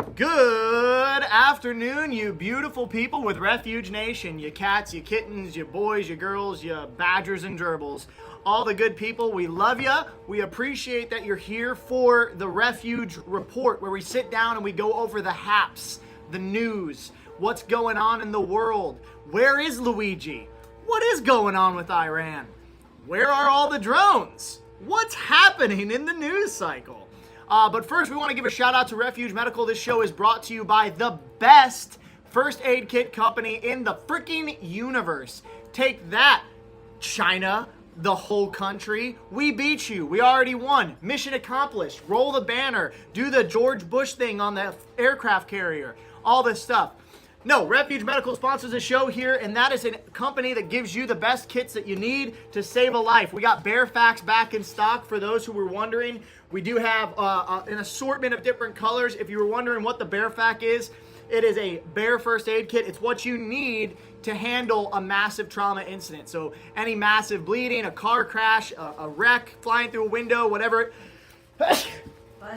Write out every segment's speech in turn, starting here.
Good afternoon, you beautiful people with Refuge Nation. You cats, you kittens, you boys, you girls, you badgers and gerbils. All the good people, we love you. We appreciate that you're here for the Refuge Report, where we sit down and we go over the haps, the news, what's going on in the world. Where is Luigi? What is going on with Iran? Where are all the drones? What's happening in the news cycle? But first, we want to give a shout out to Refuge Medical. This show is brought to you by the best first aid kit company in the freaking universe. Take that, China, the whole country. We beat you. We already won. Mission accomplished. Roll the banner. Do the George Bush thing on the aircraft carrier. All this stuff. No, Refuge Medical sponsors a show here, and that is a company that gives you the best kits that you need to save a life. We got Bearfax back in stock for those who were wondering. We do have an assortment of different colors. If you were wondering what the Bearfax is, it is a bear first aid kit. It's what you need to handle a massive trauma incident. So any massive bleeding, a car crash, a wreck, flying through a window, whatever.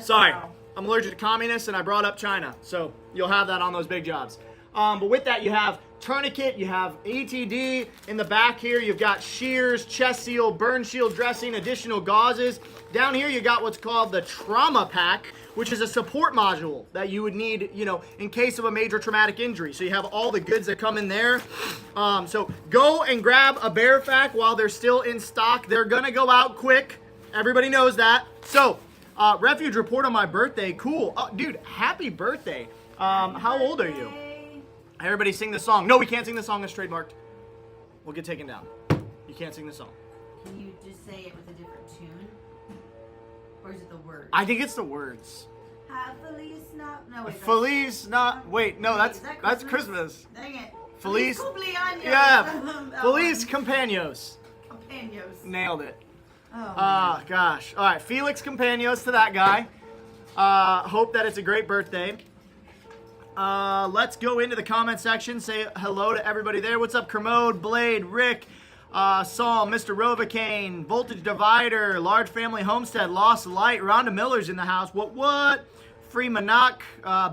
Sorry, I'm allergic to communists, and I brought up China. So you'll have that on those big jobs. But with that, you have tourniquet, you have ETD. In the back here, you've got shears, chest seal, burn shield dressing, additional gauzes. Down here, you got what's called the trauma pack, which is a support module that you would need, in case of a major traumatic injury. So you have all the goods that come in there. So go and grab a Bearfax while they're still in stock. They're going to go out quick. Everybody knows that. So, Refuge Report on my birthday. Cool. Oh, dude, happy birthday. How old are you? Everybody sing the song. No, we can't sing the song. It's trademarked. We'll get taken down. You can't sing the song. Can you just say it with a different tune? Or is it the words? I think it's the words. Feliz not. No, wait. Feliz not. Wait, no, that's Christmas. Dang it. Feliz. Cumpleaños. Yeah. Feliz Compaños. Compaños. Nailed it. Oh. Gosh. All right, Felix Compaños to that guy. Hope that it's a great birthday. Let's go into the comment section. Say hello to everybody there. What's up, Kermode, Blade, Rick, Saul, Mr. Rovacane, Voltage Divider, Large Family Homestead, Lost Light, Rhonda Miller's in the house. What? Free Manak,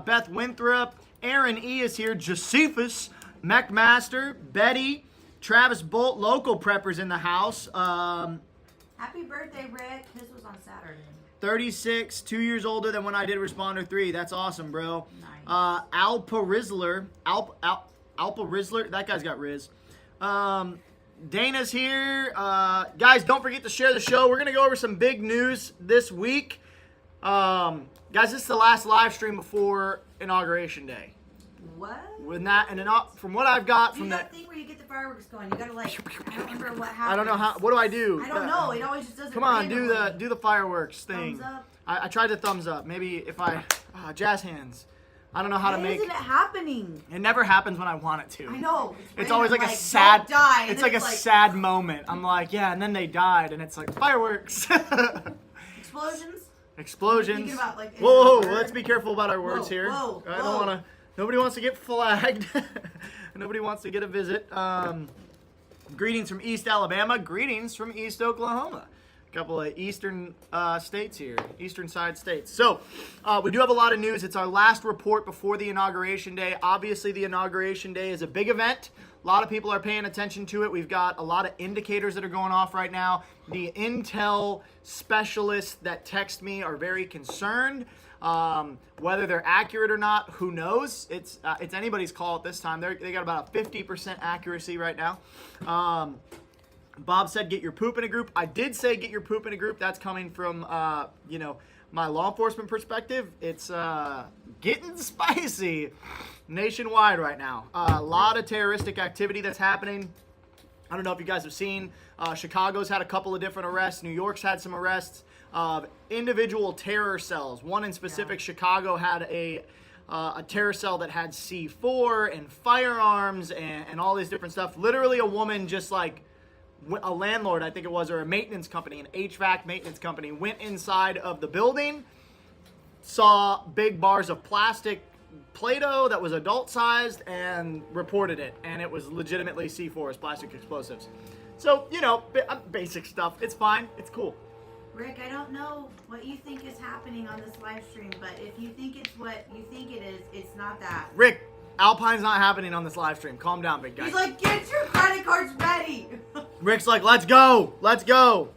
Beth Winthrop, Aaron E is here, Josephus, Mech Master, Betty, Travis Bolt, Local Preppers in the house. Happy birthday, Rick. This was on Saturday. 36, 2 years older than when I did Responder 3. That's awesome, bro. Nice. Alpa Rizzler, that guy's got Riz. Dana's here. Guys, don't forget to share the show. We're going to go over some big news this week. Guys, this is the last live stream before Inauguration Day. What? With that, and from what I've got from that thing where you get the fireworks going. You gotta I don't remember what happens. I don't know how. What do I do? I don't know. It always just does. Come on, do the fireworks thing. Thumbs up. I tried to thumbs up. Maybe if I jazz hands. I don't know how to make. Why isn't it happening? It never happens when I want it to. I know. It's always like a sad. Die, it's like a sad moment. I'm like, yeah, and then they died, and it's like fireworks. Explosions. Thinking about, whoa, let's be careful about our words here. Whoa. I don't want to. Nobody wants to get flagged. Nobody wants to get a visit. Greetings from East Alabama. Greetings from East Oklahoma. A couple of eastern states here, eastern side states. So we do have a lot of news. It's our last report before the Inauguration Day. Obviously, the Inauguration Day is a big event. A lot of people are paying attention to it. We've got a lot of indicators that are going off right now. The intel specialists that text me are very concerned. Whether they're accurate or not, who knows? It's anybody's call at this time. They got about a 50% accuracy right now. Bob said, get your poop in a group. I did say get your poop in a group. That's coming from, my law enforcement perspective. It's getting spicy nationwide right now. A lot of terroristic activity that's happening. I don't know if you guys have seen. Chicago's had a couple of different arrests. New York's had some arrests of individual terror cells. One in specific, Chicago had a terror cell that had C4 and firearms and all this different stuff. Literally a woman just like a landlord, I think it was, or a maintenance company, an HVAC maintenance company, went inside of the building, saw big bars of plastic Play-Doh that was adult-sized, and reported it. And it was legitimately C4s, plastic explosives. So, basic stuff. It's fine. It's cool. Rick, I don't know what you think is happening on this live stream, but if you think it's what you think it is, it's not that. Rick, Alpine's not happening on this live stream. Calm down, big guy. He's like, get your credit cards ready. Rick's like, let's go. Let's go.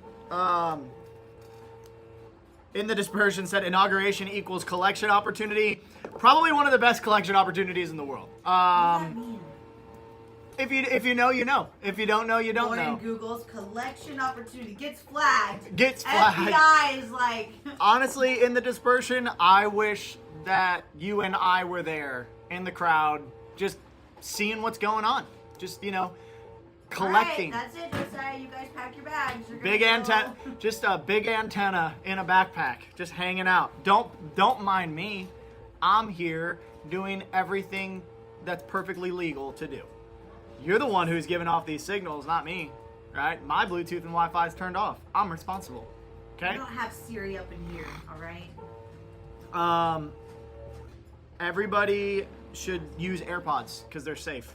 In the dispersion said inauguration equals collection opportunity. Probably one of the best collection opportunities in the world. What does that mean? If you know, you know. If you don't know, you don't know. Google's collection opportunity gets flagged. Gets flagged. FBI is like. Honestly, in the dispersion, I wish that you and I were there in the crowd, just seeing what's going on. Just, collecting. All right, that's it, Josiah. You guys pack your bags. You're Big antenna, just a big antenna in a backpack, just hanging out. Don't mind me. I'm here doing everything that's perfectly legal to do. You're the one who's giving off these signals, not me, right? My Bluetooth and Wi-Fi is turned off. I'm responsible. Okay. I don't have Siri up in here. All right. Everybody should use AirPods because they're safe.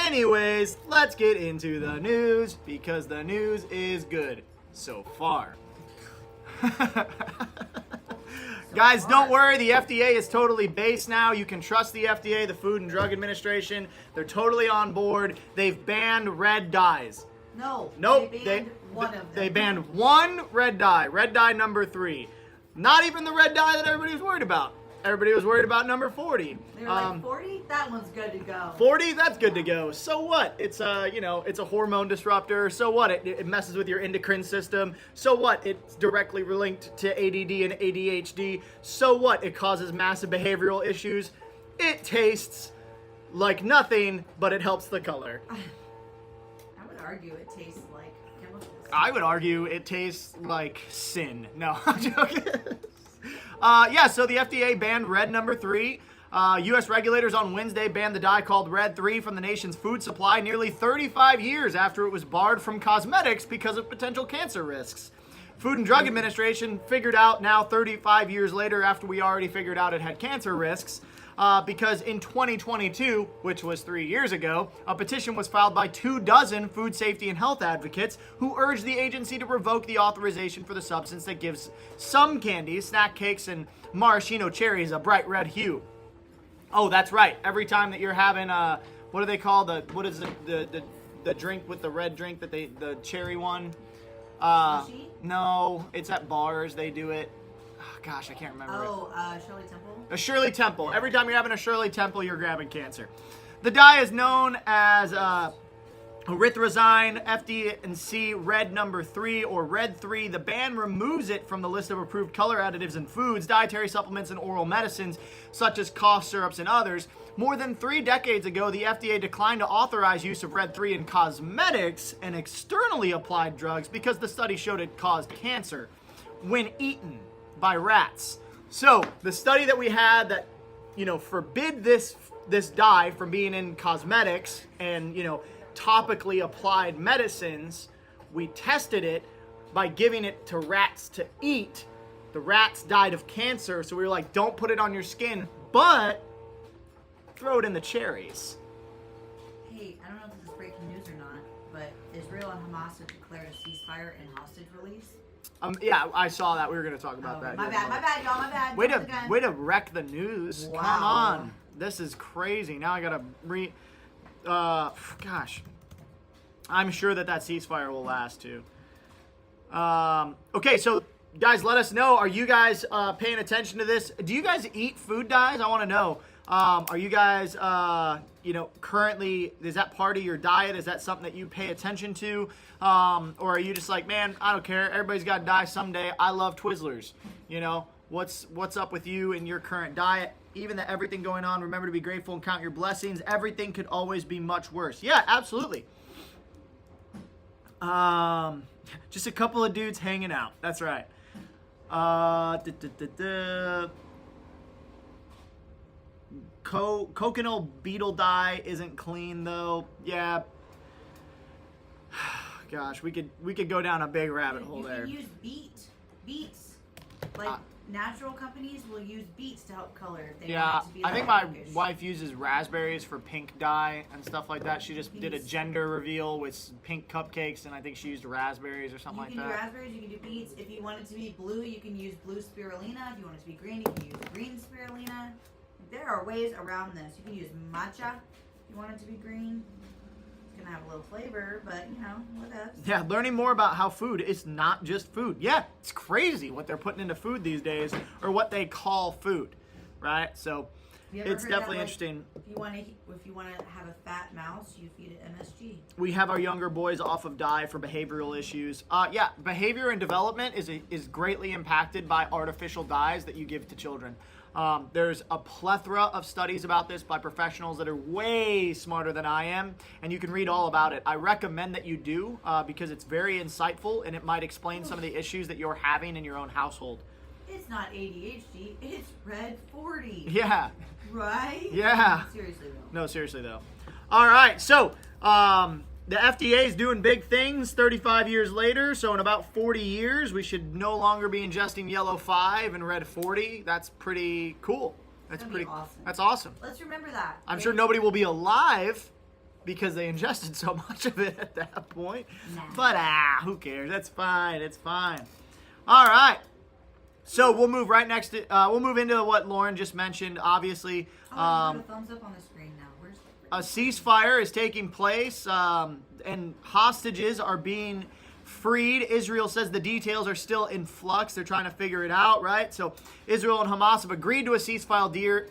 Anyways, let's get into the news because the news is good so far. Guys, don't worry. The FDA is totally based now. You can trust the FDA, the Food and Drug Administration. They're totally on board. They've banned red dyes. No. Nope. They banned one of them. They banned one red dye. Red dye number 3. Not even the red dye that everybody was worried about. Everybody was worried about number 40. They were like, 40? That one's good to go. 40? That's good to go. So what? It's it's a hormone disruptor. So what? It messes with your endocrine system. So what? It's directly linked to ADD and ADHD. So what? It causes massive behavioral issues. It tastes like nothing, but it helps the color. I would argue it tastes like chemicals. I would argue it tastes like sin. No, I'm joking. So the FDA banned red number 3. U.S. regulators on Wednesday banned the dye called Red 3 from the nation's food supply nearly 35 years after it was barred from cosmetics because of potential cancer risks. Food and Drug Administration figured out now 35 years later after we already figured out it had cancer risks. Because in 2022, which was 3 years ago, a petition was filed by 24 food safety and health advocates who urged the agency to revoke the authorization for the substance that gives some candies, snack cakes, and maraschino cherries a bright red hue. Oh, that's right. Every time that you're having what do they call what is the drink with the red drink that the cherry one? Slushy? No, it's at bars they do it. Oh, gosh, I can't remember. Shirley Temple? A Shirley Temple. Yeah. Every time you're having a Shirley Temple, you're grabbing cancer. The dye is known as erythrosine FD&C Red number 3 or Red 3. The ban removes it from the list of approved color additives in foods, dietary supplements, and oral medicines, such as cough syrups and others. More than 3 decades ago, the FDA declined to authorize use of Red 3 in cosmetics and externally applied drugs because the study showed it caused cancer when eaten by rats. So the study that we had that, forbid this dye from being in cosmetics and, topically applied medicines, we tested it by giving it to rats to eat. The rats died of cancer, so we were like, don't put it on your skin, but throw it in the cherries. Hey, I don't know if this is breaking news or not, but Israel and Hamas have declared a ceasefire and hostage release. Yeah, I saw that. We were going to talk about that. My bad, y'all, my bad. Way to wreck the news. Wow. Come on. This is crazy. Now I got to gosh. I'm sure that ceasefire will last too. Okay, so guys, let us know. Are you guys paying attention to this? Do you guys eat food dyes? I want to know. Are you guys, currently, is that part of your diet? Is that something that you pay attention to? Or are you just like, man, I don't care. Everybody's got to die someday. I love Twizzlers. What's up with you and your current diet? Even that everything going on, remember to be grateful and count your blessings. Everything could always be much worse. Yeah, absolutely. Just a couple of dudes hanging out. That's right. Coconut beetle dye isn't clean though. Yeah. Gosh, we could go down a big rabbit hole there. You can use beets. Like natural companies will use beets to help color if they Yeah, want it to be I like think my pinkish. wife uses raspberries for pink dye and stuff like that. She just did a gender reveal with pink cupcakes, and I think she used raspberries or something like You can do that. raspberries, you can do beets. If you want it to be blue, you can use blue spirulina. If you want it to be green, you can use green spirulina. There are ways around this. You can use matcha if you want it to be green. It's gonna have a little flavor, but you know, whatever. Yeah, learning more about how food is not just food. Yeah, it's crazy what they're putting into food these days, or what they call food, right? So You ever it's heard definitely that, like, interesting. If you want to have a fat mouse, you feed it MSG. We have our younger boys off of dye for behavioral issues. Yeah, behavior and development is greatly impacted by artificial dyes that you give to children. There's a plethora of studies about this by professionals that are way smarter than I am, and you can read all about it. I recommend that you do because it's very insightful, and it might explain some of the issues that you're having in your own household. It's not ADHD, it's Red 40. Yeah. Right? Yeah. Seriously though. No, seriously though. All right, so the FDA is doing big things 35 years later, so in about 40 years, we should no longer be ingesting yellow 5 and red 40. That's pretty cool. That's That'd pretty be awesome. That's awesome. Let's remember that. I'm okay? sure nobody will be alive because they ingested so much of it at that point. Nah. But who cares? That's fine. It's fine. All right. So we'll move right next to we'll move into what Lauren just mentioned. Obviously, Oh, you put a thumbs up on the screen now. Where's a ceasefire is taking place, and hostages are being freed. Israel says the details are still in flux. They're trying to figure it out, right? So Israel and Hamas have agreed to a ceasefire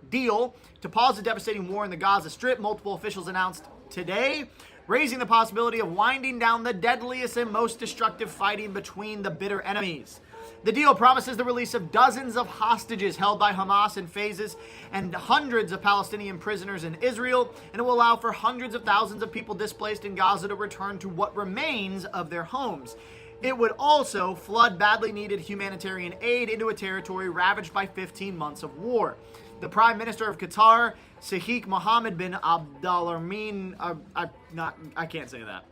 deal to pause the devastating war in the Gaza Strip. Multiple officials announced today, raising the possibility of winding down the deadliest and most destructive fighting between the bitter enemies. The deal promises the release of dozens of hostages held by Hamas in phases and hundreds of Palestinian prisoners in Israel, and it will allow for hundreds of thousands of people displaced in Gaza to return to what remains of their homes. It would also flood badly needed humanitarian aid into a territory ravaged by 15 months of war. The Prime Minister of Qatar, Sheikh Mohammed bin Abdulrahman, I can't say that.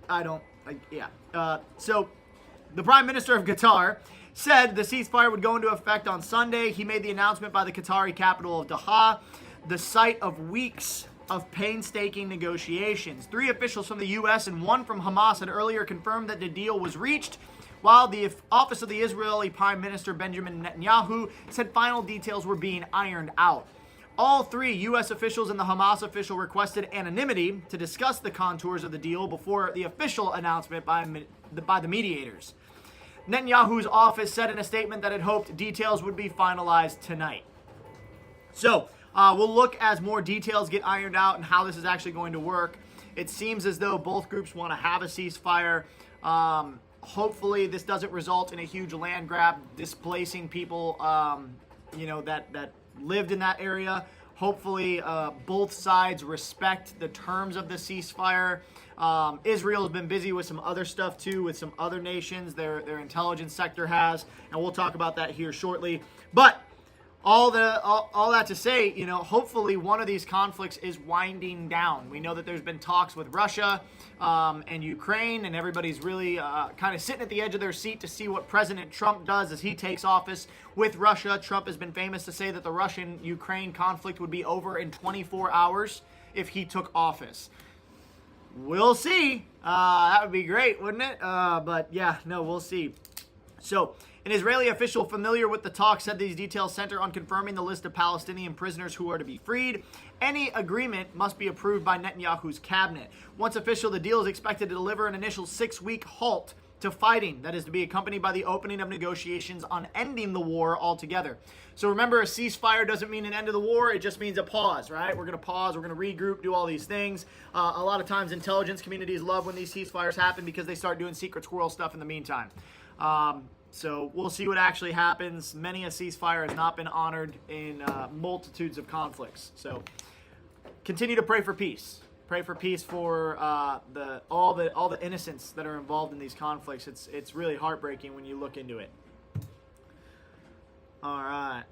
So the Prime Minister of Qatar said the ceasefire would go into effect on Sunday. He made the announcement by the Qatari capital of Doha, the site of weeks of painstaking negotiations. 3 officials from the U.S. and 1 from Hamas had earlier confirmed that the deal was reached, while the office of the Israeli Prime Minister Benjamin Netanyahu said final details were being ironed out. All 3 U.S. officials and the Hamas official requested anonymity to discuss the contours of the deal before the official announcement by the mediators. Netanyahu's office said in a statement that it hoped details would be finalized tonight. So, we'll look as more details get ironed out and how this is actually going to work. It seems as though both groups want to have a ceasefire. Hopefully, this doesn't result in a huge land grab, displacing people, that lived in that area. Hopefully, both sides respect the terms of the ceasefire. Israel has been busy with some other stuff too, with some other nations. Their intelligence sector has, and we'll talk about that here shortly. But all that to say, hopefully one of these conflicts is winding down. We know that there's been talks with Russia and Ukraine, and everybody's really kind of sitting at the edge of their seat to see what President Trump does as he takes office with Russia. Trump has been famous to say that the Russian-Ukraine conflict would be over in 24 hours if he took office. We'll see. That would be great, wouldn't it? But yeah, no, we'll see. So, an Israeli official familiar with the talk said these details center on confirming the list of Palestinian prisoners who are to be freed. Any agreement must be approved by Netanyahu's cabinet. Once official, the deal is expected to deliver an initial 6-week halt to fighting that is to be accompanied by the opening of negotiations on ending the war altogether. So remember, a ceasefire doesn't mean an end of the war. It just means a pause, right? We're going to pause. We're going to regroup, do all these things. A lot of times intelligence communities love when these ceasefires happen because they start doing secret squirrel stuff in the meantime. So we'll see what actually happens. Many a ceasefire has not been honored in multitudes of conflicts. So continue to pray for peace. Pray for peace for all the innocents that are involved in these conflicts. It's really heartbreaking when you look into it. All right.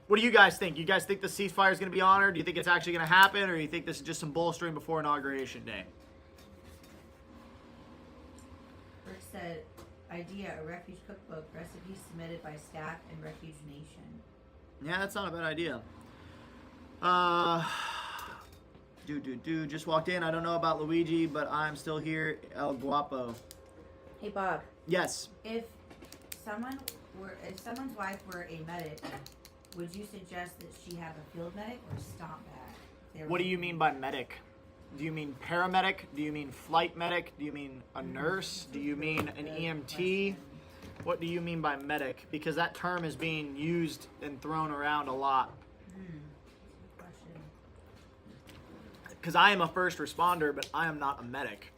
What do you guys think? You guys think the ceasefire is going to be honored? Do you think it's actually going to happen, or do you think this is just some bolstering before Inauguration Day? Rick said idea, a Refuge cookbook, recipes submitted by staff and Refuge Nation. Yeah, that's not a bad idea. Just walked in. I don't know about Luigi, but I'm still here. El Guapo. Hey Bob. Yes. If someone's wife were a medic, would you suggest that she have a field medic or a stomp bag? What do you mean by medic? Do you mean paramedic? Do you mean flight medic? Do you mean a nurse? Do you mean an EMT? What do you mean by medic? Because that term is being used and thrown around a lot. Because I am a first responder, but I am not a medic.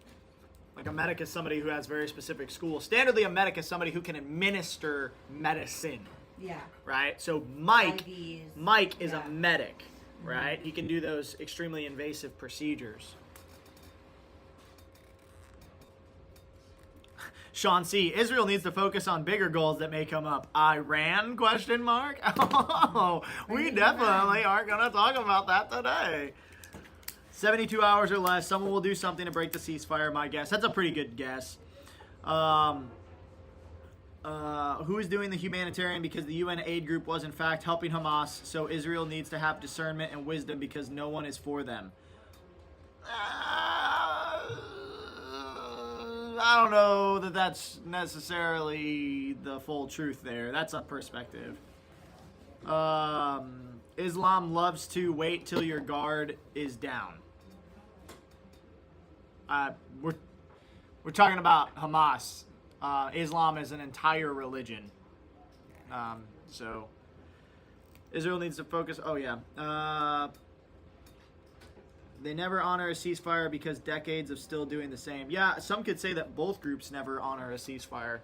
Like, a medic is somebody who has very specific school. Standardly, a medic is somebody who can administer medicine. Yeah. Right? So Mike IVs. is a medic, right? He can do those extremely invasive procedures. Sean C. Israel needs to focus on bigger goals that may come up. Iran? Question mark. Oh, we definitely aren't going to talk about that today. 72 hours or less, someone will do something to break the ceasefire, my guess. That's a pretty good guess. Who is doing the humanitarian? Because the UN aid group was in fact helping Hamas, so Israel needs to have discernment and wisdom because no one is for them. I don't know that that's necessarily the full truth there. That's a perspective. Islam loves to wait till your guard is down. We're talking about Hamas. Islam is an entire religion. So Israel needs to focus. Oh yeah. They never honor a ceasefire because decades of still doing the same. Yeah, some could say that both groups never honor a ceasefire.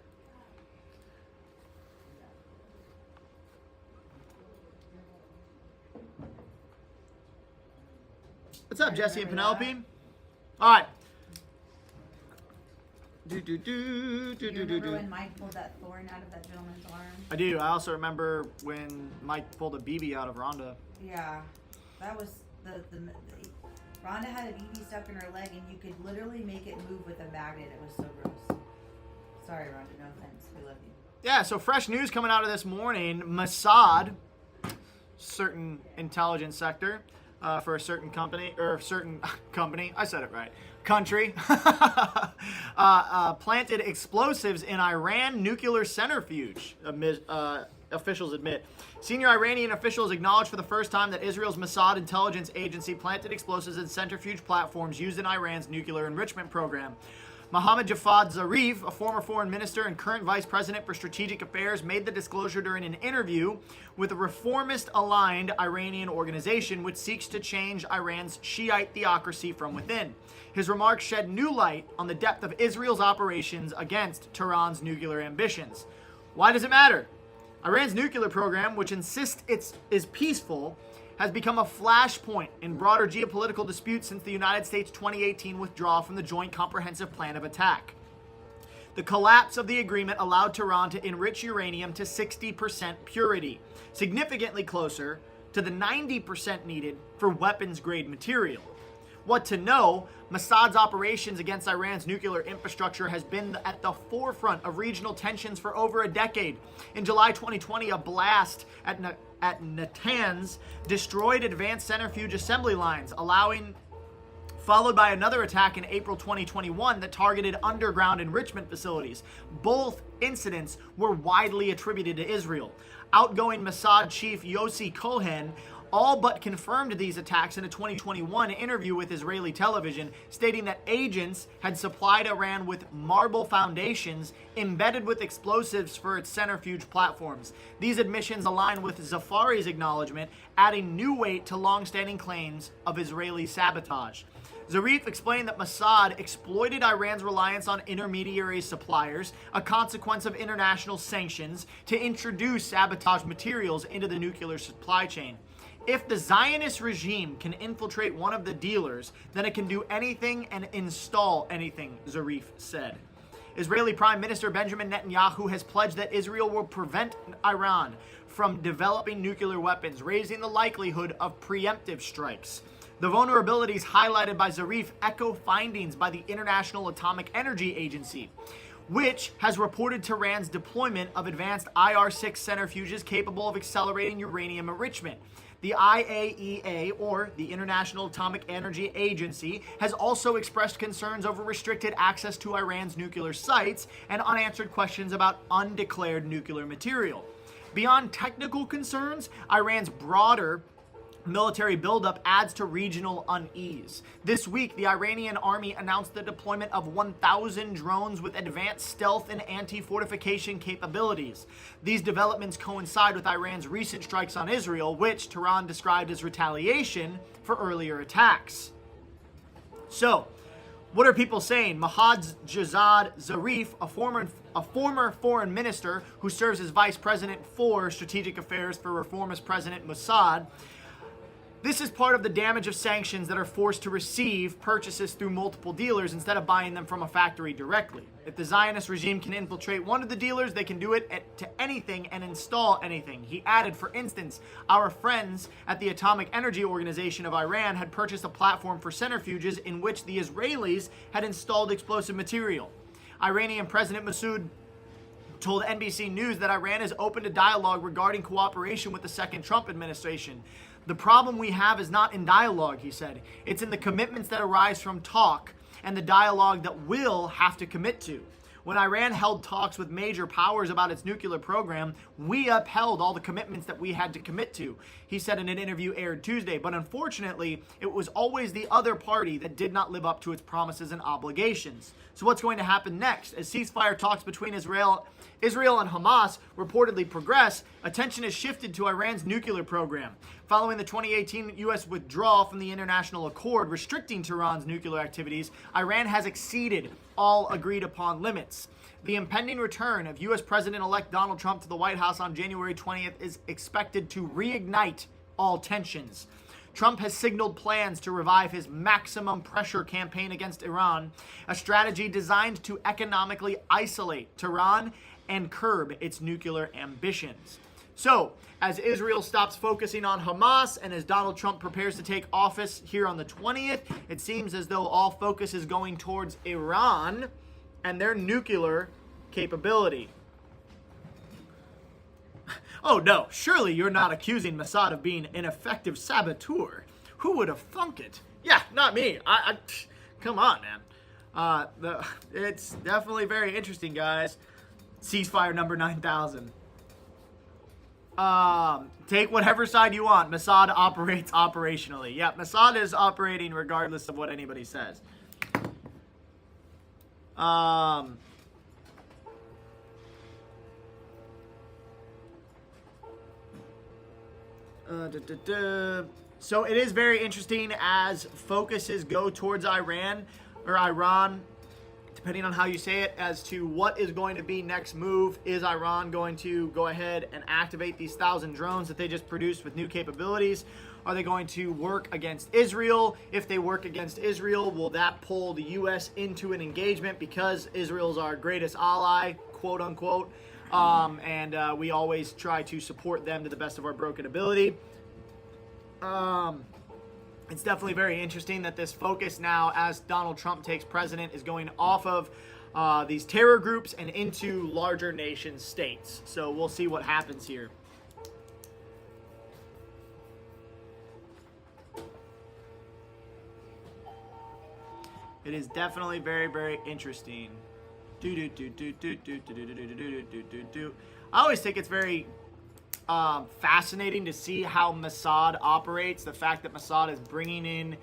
What's up, Jesse and Penelope? All right. Do you remember when Mike pulled that thorn out of that gentleman's arm? I do. I also remember when Mike pulled a BB out of Rhonda. Yeah, that was the Rhonda had a BB stuck in her leg, and you could literally make it move with a magnet. It was so gross. Sorry, Rhonda. No offense. We love you. Yeah. So fresh news coming out of this morning: Mossad, certain intelligence sector. For a certain company, or a certain company, I said it right, country, planted explosives in Iran nuclear centrifuge, officials admit. Senior Iranian officials acknowledged for the first time that Israel's Mossad intelligence agency planted explosives in centrifuge platforms used in Iran's nuclear enrichment program. Mohammad Javad Zarif, a former foreign minister and current vice president for strategic affairs, made the disclosure during an interview with a reformist-aligned Iranian organization which seeks to change Iran's Shiite theocracy from within. His remarks shed new light on the depth of Israel's operations against Tehran's nuclear ambitions. Why does it matter? Iran's nuclear program, which insists it is peaceful, has become a flashpoint in broader geopolitical disputes since the United States' 2018 withdrawal from the Joint Comprehensive Plan of Attack. The collapse of the agreement allowed Tehran to enrich uranium to 60% purity, significantly closer to the 90% needed for weapons-grade material. What to know, Mossad's operations against Iran's nuclear infrastructure has been at the forefront of regional tensions for over a decade. In July 2020, a blast at Natanz destroyed advanced centrifuge assembly lines, followed by another attack in April 2021 that targeted underground enrichment facilities. Both incidents were widely attributed to Israel. Outgoing Mossad chief Yossi Cohen all but confirmed these attacks in a 2021 interview with Israeli television, stating that agents had supplied Iran with marble foundations embedded with explosives for its centrifuge platforms. These admissions align with Zafari's acknowledgement, adding new weight to long-standing claims of Israeli sabotage. Zarif explained that Mossad exploited Iran's reliance on intermediary suppliers, a consequence of international sanctions, to introduce sabotage materials into the nuclear supply chain. If the Zionist regime can infiltrate one of the dealers, then it can do anything and install anything, Zarif said. Israeli Prime Minister Benjamin Netanyahu has pledged that Israel will prevent Iran from developing nuclear weapons, raising the likelihood of preemptive strikes. The vulnerabilities highlighted by Zarif echo findings by the International Atomic Energy Agency. which has reported Tehran's deployment of advanced IR-6 centrifuges capable of accelerating uranium enrichment. The IAEA, or the International Atomic Energy Agency, has also expressed concerns over restricted access to Iran's nuclear sites and unanswered questions about undeclared nuclear material. Beyond technical concerns, Iran's broader military buildup adds to regional unease. This week, the Iranian army announced the deployment of 1,000 drones with advanced stealth and anti-fortification capabilities. These developments coincide with Iran's recent strikes on Israel, which Tehran described as retaliation for earlier attacks. So, what are people saying? Mahad Jazad Zarif, a former foreign minister who serves as vice president for strategic affairs for reformist President Mossad, this is part of the damage of sanctions that are forced to receive purchases through multiple dealers instead of buying them from a factory directly. If the Zionist regime can infiltrate one of the dealers, they can do it to anything and install anything. He added, for instance, our friends at the Atomic Energy Organization of Iran had purchased a platform for centrifuges in which the Israelis had installed explosive material. Iranian President Masoud told NBC News that Iran is open to dialogue regarding cooperation with the second Trump administration. The problem we have is not in dialogue, he said. It's in the commitments that arise from talk and the dialogue that we'll have to commit to. When Iran held talks with major powers about its nuclear program, we upheld all the commitments that we had to commit to, he said in an interview aired Tuesday. But unfortunately, it was always the other party that did not live up to its promises and obligations. So what's going to happen next? As ceasefire talks between Israel and Hamas reportedly progress, attention has shifted to Iran's nuclear program. Following the 2018 U.S. withdrawal from the international accord restricting Tehran's nuclear activities, Iran has exceeded all agreed-upon limits. The impending return of U.S. President-elect Donald Trump to the White House on January 20th is expected to reignite all tensions. Trump has signaled plans to revive his maximum pressure campaign against Iran, a strategy designed to economically isolate Tehran and curb its nuclear ambitions. So, as Israel stops focusing on Hamas and as Donald Trump prepares to take office here on the 20th, it seems as though all focus is going towards Iran and their nuclear capability. Oh no, surely you're not accusing Mossad of being an effective saboteur. Who would have thunk it? Yeah, not me. Come on, man. It's definitely very interesting, guys. Ceasefire number 9,000. Take whatever side you want. Mossad operates operationally. Yeah, Mossad is operating regardless of what anybody says. So it is very interesting as focuses go towards Iran, depending on how you say it, as to what is going to be next move. Is Iran going to go ahead and activate these 1,000 drones that they just produced with new capabilities? Are they going to work against Israel? If they work against Israel, will that pull the U.S. into an engagement because Israel's our greatest ally, quote unquote? And we always try to support them to the best of our broken ability. It's definitely very interesting that this focus now, as Donald Trump takes president, is going off of these terror groups and into larger nation states. So we'll see what happens here. It is definitely very, very interesting. I always think it's very fascinating to see how Mossad operates. The fact that Mossad is bringing in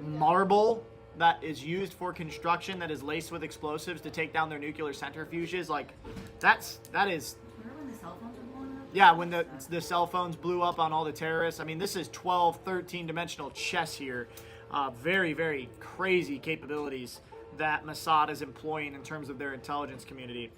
marble that is used for construction that is laced with explosives to take down their nuclear centrifuges. Like, that is. Remember when the cell phones were blowing up? Yeah, when the cell phones blew up on all the terrorists. I mean, this is 12, 13-dimensional chess here. Very, very crazy capabilities that Mossad is employing in terms of their intelligence community.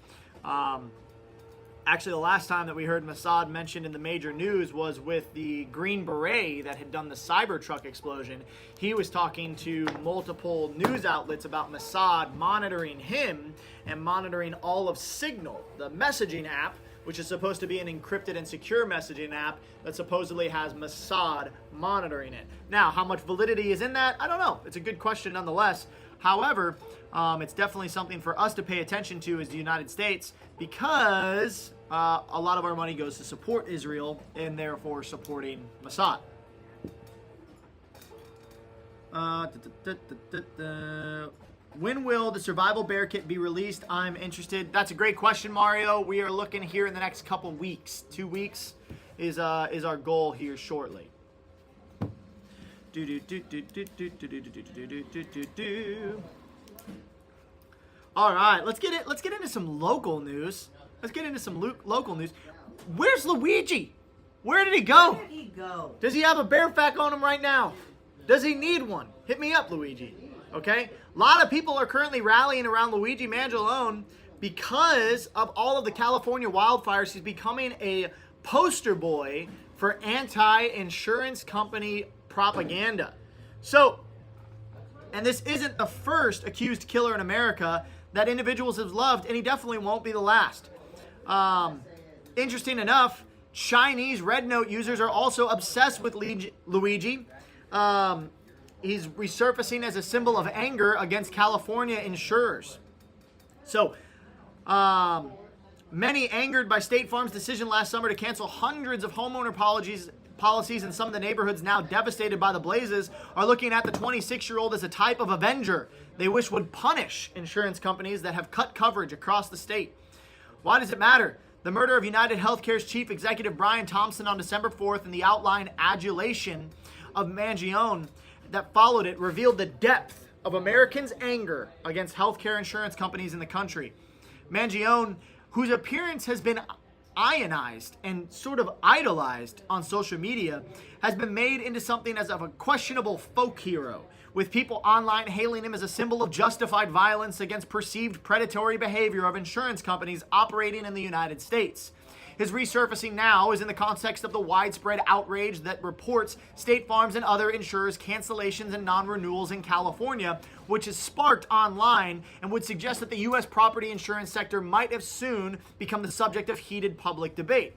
Actually, the last time that we heard Mossad mentioned in the major news was with the Green Beret that had done the Cybertruck explosion. He was talking to multiple news outlets about Mossad monitoring him and monitoring all of Signal, the messaging app which is supposed to be an encrypted and secure messaging app that supposedly has Mossad monitoring it. Now, how much validity is in that? I don't know. It's a good question nonetheless. However, it's definitely something for us to pay attention to as the United States, because a lot of our money goes to support Israel and therefore supporting Mossad. When will the survival bear kit be released? I'm interested. That's a great question, Mario. We are looking here in the next couple weeks. 2 weeks is our goal here shortly. All right, let's get into some local news. Local news. Where's Luigi? Where did he go? Where did he go? Does he have a bear fac on him right now? Does he need one? Hit me up, Luigi. Okay? A lot of people are currently rallying around Luigi Mangialone because of all of the California wildfires. He's becoming a poster boy for anti-insurance company propaganda. So, and this isn't the first accused killer in America that individuals have loved, and he definitely won't be the last. Interesting enough, Chinese Red Note users are also obsessed with Luigi. He's resurfacing as a symbol of anger against California insurers. So, many angered by State Farm's decision last summer to cancel hundreds of homeowner policies in some of the neighborhoods now devastated by the blazes are looking at the 26-year-old as a type of avenger they wish would punish insurance companies that have cut coverage across the state. Why does it matter? The murder of United Healthcare's chief executive Brian Thompson on December 4th and the outline adulation of Mangione that followed it revealed the depth of Americans' anger against healthcare insurance companies in the country. Mangione, whose appearance has been ionized and sort of idolized on social media, has been made into something as of a questionable folk hero, with people online hailing him as a symbol of justified violence against perceived predatory behavior of insurance companies operating in the United States. His resurfacing now is in the context of the widespread outrage that reports State Farm's and other insurers' cancellations and non-renewals in California, which is sparked online and would suggest that the U.S. property insurance sector might have soon become the subject of heated public debate.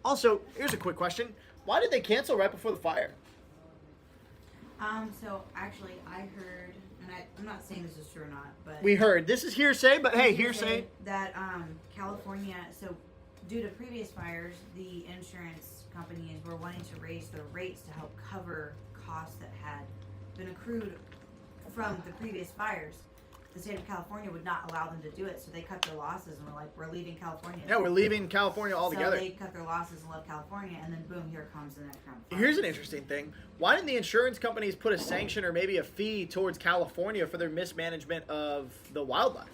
Also, here's a quick question. Why did they cancel right before the fire? So actually I heard, and I'm not saying this is true or not, but... We heard. This is hearsay, but hey, hearsay. That California, so due to previous fires, the insurance companies were wanting to raise their rates to help cover costs that had been accrued from the previous fires. The state of California would not allow them to do it, so they cut their losses and were like, we're leaving California. Yeah, we're leaving California altogether. So they cut their losses and left California, and then boom, here comes the next round of fires. Here's an interesting thing. Why didn't the insurance companies put a sanction or maybe a fee towards California for their mismanagement of the wildlife?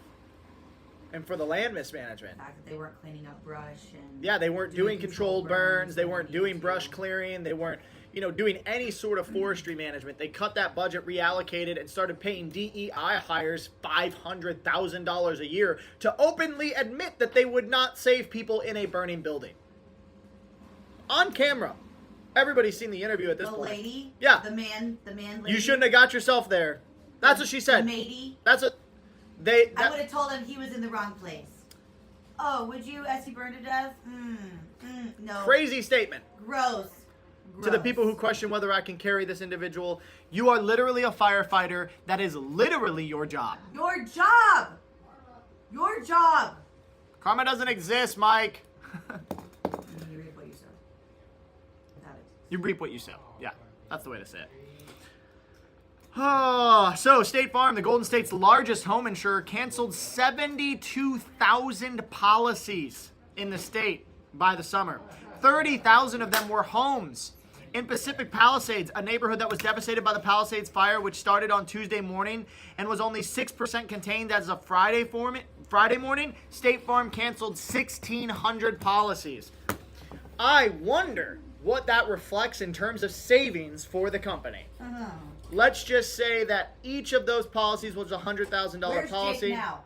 And for the land mismanagement. The fact that they weren't cleaning up brush and... Yeah, they weren't doing controlled burns. They weren't doing brush clearing. They weren't, doing any sort of forestry management. They cut that budget, reallocated, and started paying DEI hires $500,000 a year to openly admit that they would not save people in a burning building. On camera. Everybody's seen the interview at this point. The lady? Yeah. The man lady? You shouldn't have got yourself there. That's what she said. The matey? That's what... I would have told him he was in the wrong place. Oh, would you as he burned to death? No. Crazy statement. Gross. To the people who question whether I can carry this individual, you are literally a firefighter. That is literally your job. Your job! Your job! Karma doesn't exist, Mike. You reap what you sow. You reap what you sow. Yeah, that's the way to say it. So State Farm, the Golden State's largest home insurer, canceled 72,000 policies in the state by the summer. 30,000 of them were homes. In Pacific Palisades, a neighborhood that was devastated by the Palisades fire, which started on Tuesday morning and was only 6% contained as of Friday morning, State Farm canceled 1,600 policies. I wonder what that reflects in terms of savings for the company. Let's just say that each of those policies was a $100,000 policy. Jake now?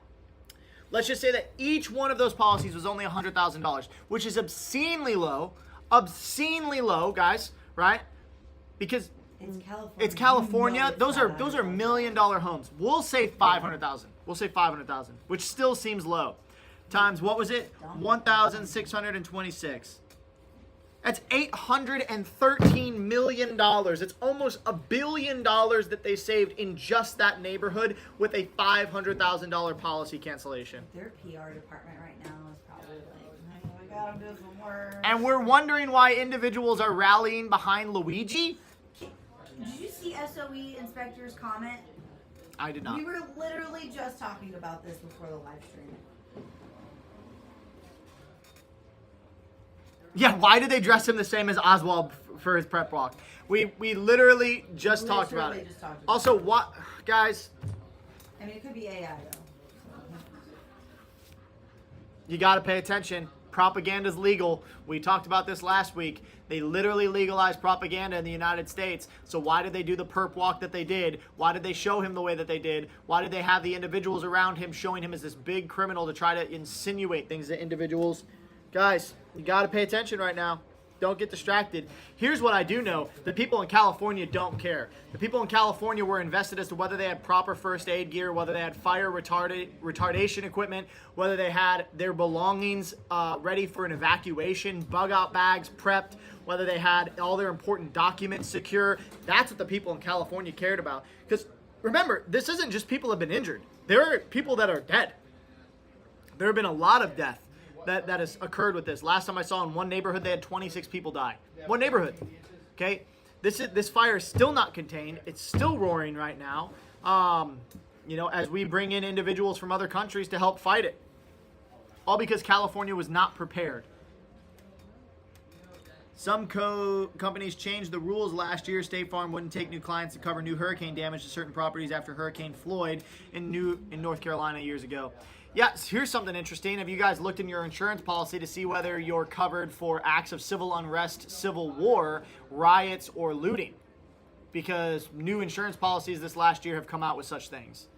Let's just say that each one of those policies was only $100,000, which is obscenely low, guys, right? Because it's California. Those are $1 million homes. We'll say 500,000. We'll say 500,000, which still seems low. times, what was it? 1,626. That's $813 million. It's almost $1 billion that they saved in just that neighborhood with a $500,000 policy cancellation. Their PR department right now is probably like, oh my God, I'm doing some work. And we're wondering why individuals are rallying behind Luigi? Did you see SOE inspector's comment? I did not. We were literally just talking about this before the live stream. Yeah, why did they dress him the same as Oswald for his prep walk? We literally just talked about it. Also, what, guys? I mean, it could be AI though. You got to pay attention. Propaganda's legal. We talked about this last week. They literally legalized propaganda in the United States. So why did they do the perp walk that they did? Why did they show him the way that they did? Why did they have the individuals around him showing him as this big criminal to try to insinuate things to individuals? Guys, you got to pay attention right now. Don't get distracted. Here's what I do know. The people in California don't care. The people in California were invested as to whether they had proper first aid gear, whether they had fire retardation equipment, whether they had their belongings ready for an evacuation, bug out bags prepped, whether they had all their important documents secure. That's what the people in California cared about. Because remember, this isn't just people that have been injured. There are people that are dead. There have been a lot of death that has occurred with this. Last time I saw in one neighborhood, they had 26 people die. One neighborhood. Okay? This fire is still not contained. It's still roaring right now. As we bring in individuals from other countries to help fight it. All because California was not prepared. Some companies changed the rules last year. State Farm wouldn't take new clients to cover new hurricane damage to certain properties after Hurricane Floyd in North Carolina years ago. Yes, here's something interesting. Have you guys looked in your insurance policy to see whether you're covered for acts of civil unrest, civil war, riots, or looting? Because new insurance policies this last year have come out with such things.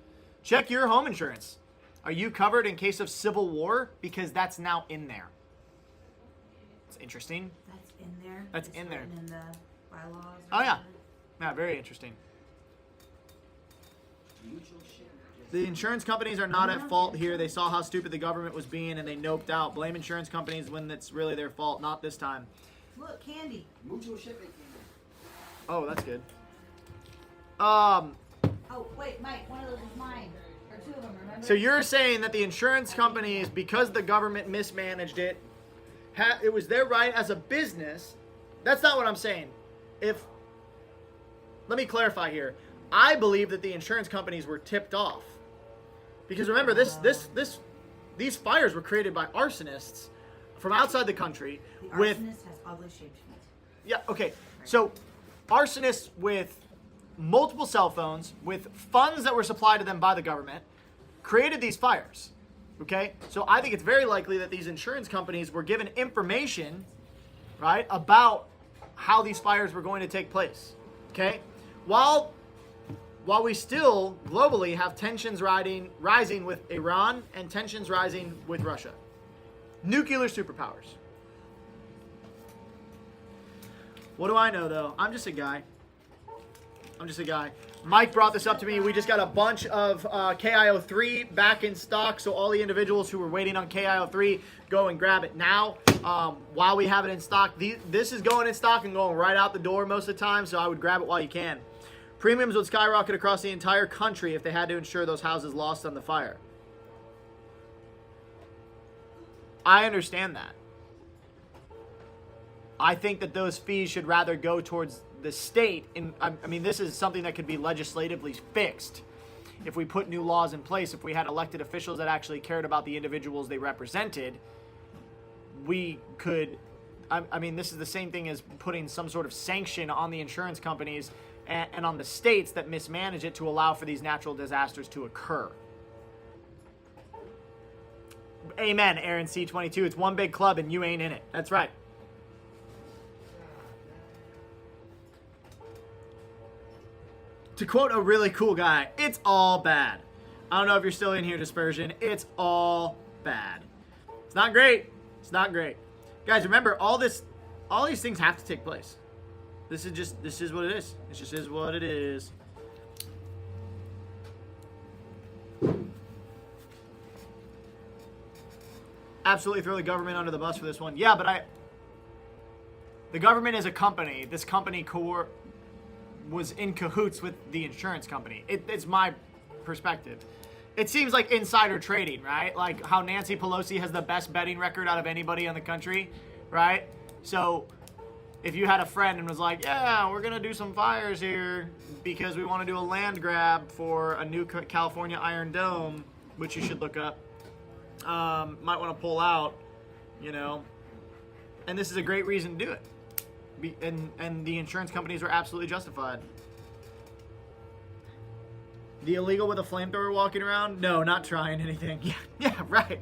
Check your home insurance. Are you covered in case of civil war? Because that's now in there. It's interesting. That's in there? That's in there. In the bylaws? Oh, yeah. Yeah, very interesting. The insurance companies are not at fault here. They saw how stupid the government was being and they noped out. Blame insurance companies when it's really their fault. Not this time. Look, candy. Mutual shipping. Oh, that's good. Oh, wait, Mike, one of those is mine. Or two of them, remember? So you're saying that the insurance companies, because the government mismanaged it, it was their right as a business. That's not what I'm saying. Let me clarify here. I believe that the insurance companies were tipped off. Because remember, these fires were created by arsonists from outside the country. The arsonist has oddly shaped feet. Yeah, okay. So arsonists with multiple cell phones, with funds that were supplied to them by the government, created these fires. Okay? So I think it's very likely that these insurance companies were given information, right, about how these fires were going to take place. Okay? While we still globally have tensions rising with Iran and tensions rising with Russia. Nuclear superpowers. What do I know, though? I'm just a guy. Mike brought this up to me. We just got a bunch of KIO3 back in stock, so all the individuals who were waiting on KIO3, go and grab it now while we have it in stock. This is going in stock and going right out the door most of the time, so I would grab it while you can. Premiums would skyrocket across the entire country if they had to insure those houses lost on the fire. I understand that. I think that those fees should rather go towards the state. I mean, this is something that could be legislatively fixed if we put new laws in place. If we had elected officials that actually cared about the individuals they represented, we could... I mean, this is the same thing as putting some sort of sanction on the insurance companies and on the states that mismanage it to allow for these natural disasters to occur. Amen, Aaron C22. It's one big club and you ain't in it. That's right. To quote a really cool guy, it's all bad. I don't know if you're still in here, Dispersion. It's all bad. It's not great. It's not great. Guys, remember, all these things have to take place. This is what it is. It just is what it is. absolutely throw the government under the bus for this one. Yeah, but the government is a company. This company was in cahoots with the insurance company. It's my perspective. It seems like insider trading, right? Like how Nancy Pelosi has the best betting record out of anybody in the country, right? So if you had a friend and was like, yeah, we're going to do some fires here because we want to do a land grab for a new California Iron Dome, which you should look up, might want to pull out, you know, and this is a great reason to do it. And the insurance companies were absolutely justified. The illegal with a flamethrower walking around? No, not trying anything. Yeah, right.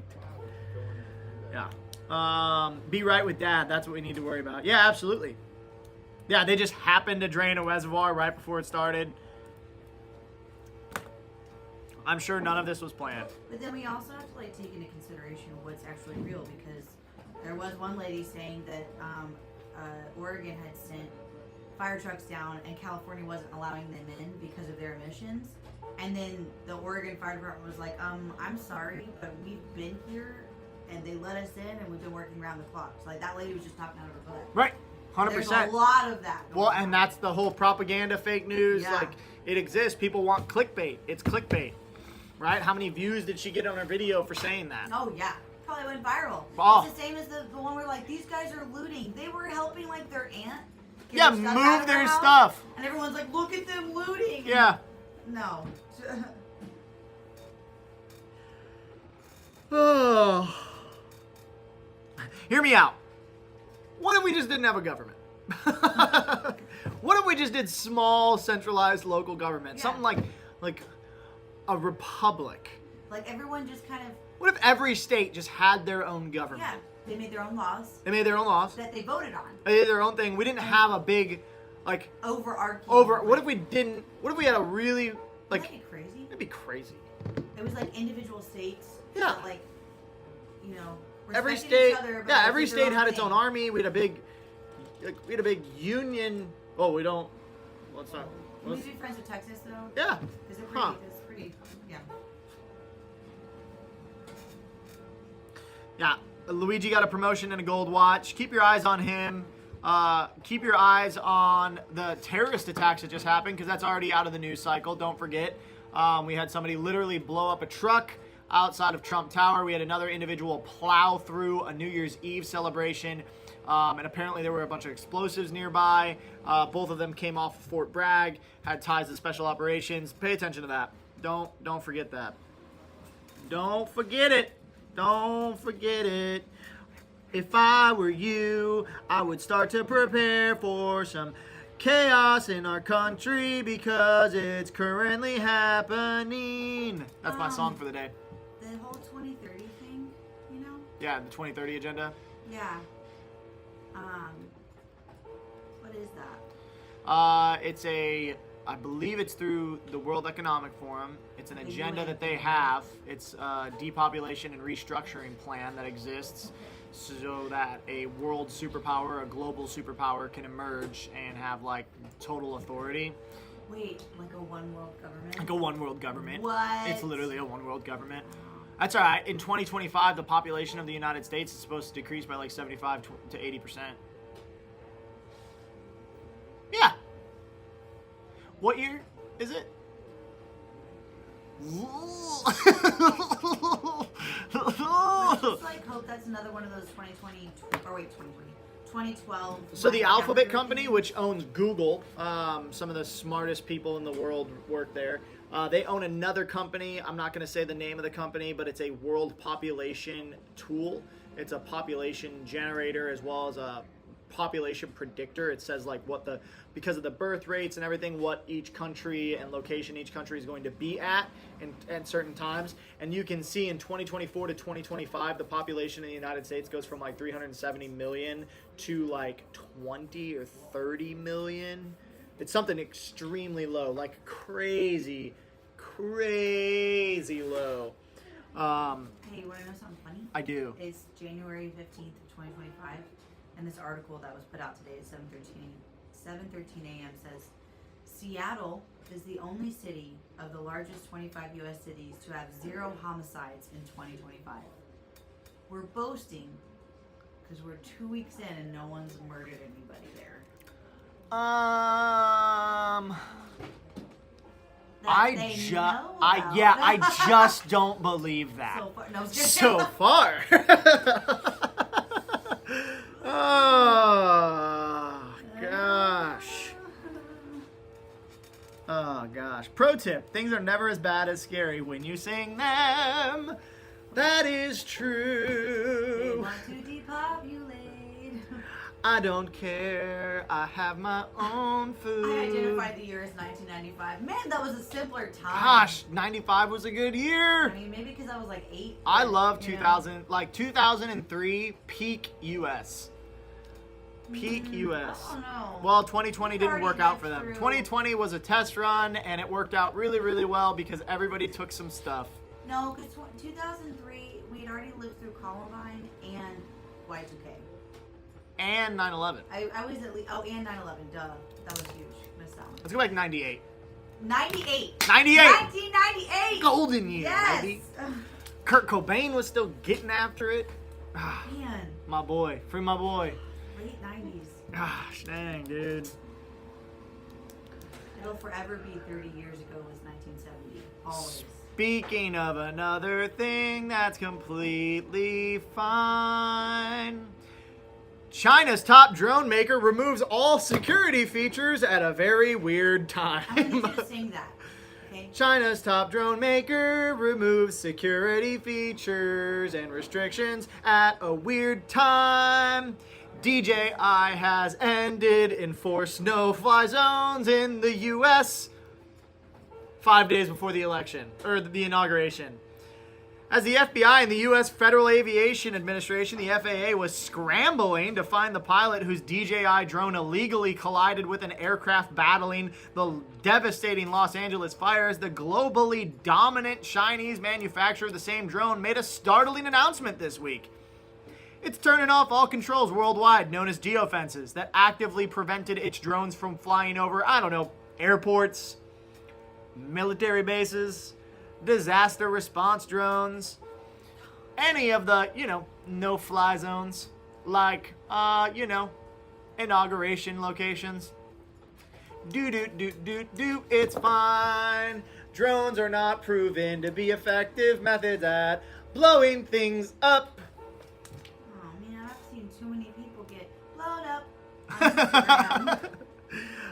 Yeah. Be right with dad. That's what we need to worry about. Yeah, absolutely. Yeah, they just happened to drain a reservoir right before it started. I'm sure none of this was planned. But then we also have to like take into consideration what's actually real, because there was one lady saying that Oregon had sent fire trucks down and California wasn't allowing them in because of their emissions. And then the Oregon Fire Department was like, I'm sorry, but we've been here and they let us in and we've been working around the clock. So like that lady was just talking out of her butt. Right. 100%. There's a lot of that. Well, and that's the whole propaganda, fake news. Yeah. Like, it exists. People want clickbait. It's clickbait. Right? How many views did she get on her video for saying that? Oh, yeah. Probably went viral. Oh. It's the same as the one where, like, these guys are looting. They were helping, like, their aunt get Yeah, her stuff out move of their house, stuff. And everyone's like, look at them looting. Yeah. No. Oh. Hear me out. What if we just didn't have a government? What if we just did small, centralized local government? Yeah. Something like a republic. Like, everyone just kind of... What if every state just had their own government? Yeah. They made their own laws. They made their own laws. That they voted on. They did their own thing. We didn't have a big, like... Overarching. What if we didn't... What if we had a really, like... That'd be crazy. It'd be crazy. It was like individual states. Yeah. That, like, you know... Every respected state... each other, but Yeah, they every did their state had its thing. own army. We had a big... Like, we had a big union... Oh, we don't... Let's not... Can we Let's, be friends with Texas, though? yeah. Is it pretty? Huh. It's pretty... Yeah. Yeah, Luigi got a promotion and a gold watch. Keep your eyes on him. Keep your eyes on the terrorist attacks that just happened, because that's already out of the news cycle. Don't forget. We had somebody literally blow up a truck outside of Trump Tower. We had another individual plow through a New Year's Eve celebration. And apparently there were a bunch of explosives nearby. Both of them came off of Fort Bragg, had ties to special operations. Pay attention to that. Don't forget that. Don't forget it. Don't forget it. If I were you, I would start to prepare for some chaos in our country because it's currently happening. That's my song for the day. The whole 2030 thing, you know? Yeah, the 2030 agenda. Yeah. What is that? I believe it's through the World Economic Forum. It's an They agenda do that they have. It's a depopulation and restructuring plan that exists so that a world superpower, a global superpower, can emerge and have like total authority. Wait, like a one world government? Like a one world government. What? It's literally a one world government. That's all right. In 2025, the population of the United States is supposed to decrease by like 75 to 80%. Yeah. What year is it? Let's just like hope that's another one of those 2012. So the Alphabet government company, things. which owns Google, some of the smartest people in the world work there. They own another company. I'm not going to say the name of the company, but it's a world population tool. It's a population generator as well as a population predictor. It says like because of the birth rates and everything, what each country and location each country is going to be at certain times. And you can see in 2024 to 2025, the population in the United States goes from like 370 million to like 20 or 30 million. It's something extremely low, like crazy low. Hey, you want to know something funny? I do. It's January 15th of 2025, and this article that was put out today at 7:13 a.m. says, Seattle is the only city of the largest 25 U.S. cities to have 0 homicides in 2025. we're boasting because we're 2 weeks in and no one's murdered anybody there. I just don't believe that. So far, no, So far. Oh, gosh. Oh, gosh. Pro tip. Things are never as bad as scary when you sing them. That is They true. want to depopulate. I don't care. I have my own food. I identified the year as 1995. Man, that was a simpler time. Gosh, 95 was a good year. I mean, maybe because I was like 8. I love you know. 2000, like 2003 peak US. Peak US. I don't know. Well, 2020 didn't Already work out went for them. through- 2020 was a test run, and it worked out really, really well because everybody took some stuff. No, because 2003, we had already lived through Columbine and Y2K. And 9/11. I was at least, and 9/11, duh. That was huge. Missed that one. Let's go back 98. 98. 98! 1998! Golden year, Yes! baby. Kurt Cobain was still getting after it. Ah, Man, my boy. Free my boy. late 90s. Gosh, dang, dude. It'll forever be 30 years ago was 1970. Always. Speaking of another thing that's completely fine. China's top drone maker removes all security features at a very weird I time. need you to sing that. Okay? China's top drone maker removes security features and restrictions at a weird time. DJI has ended enforced no-fly zones in the U.S. 5 days before the election, or the inauguration. As the FBI and the U.S. Federal Aviation Administration, the FAA, was scrambling to find the pilot whose DJI drone illegally collided with an aircraft battling the devastating Los Angeles fires, the globally dominant Chinese manufacturer of the same drone made a startling announcement this week. It's turning off all controls worldwide, known as geofences, that actively prevented its drones from flying over, airports, military bases, disaster response drones, any of the, no-fly zones, like, inauguration locations. It's fine. Drones are not proven to be effective methods at blowing things up. Oh man, I've seen too many people get blown up on Instagram.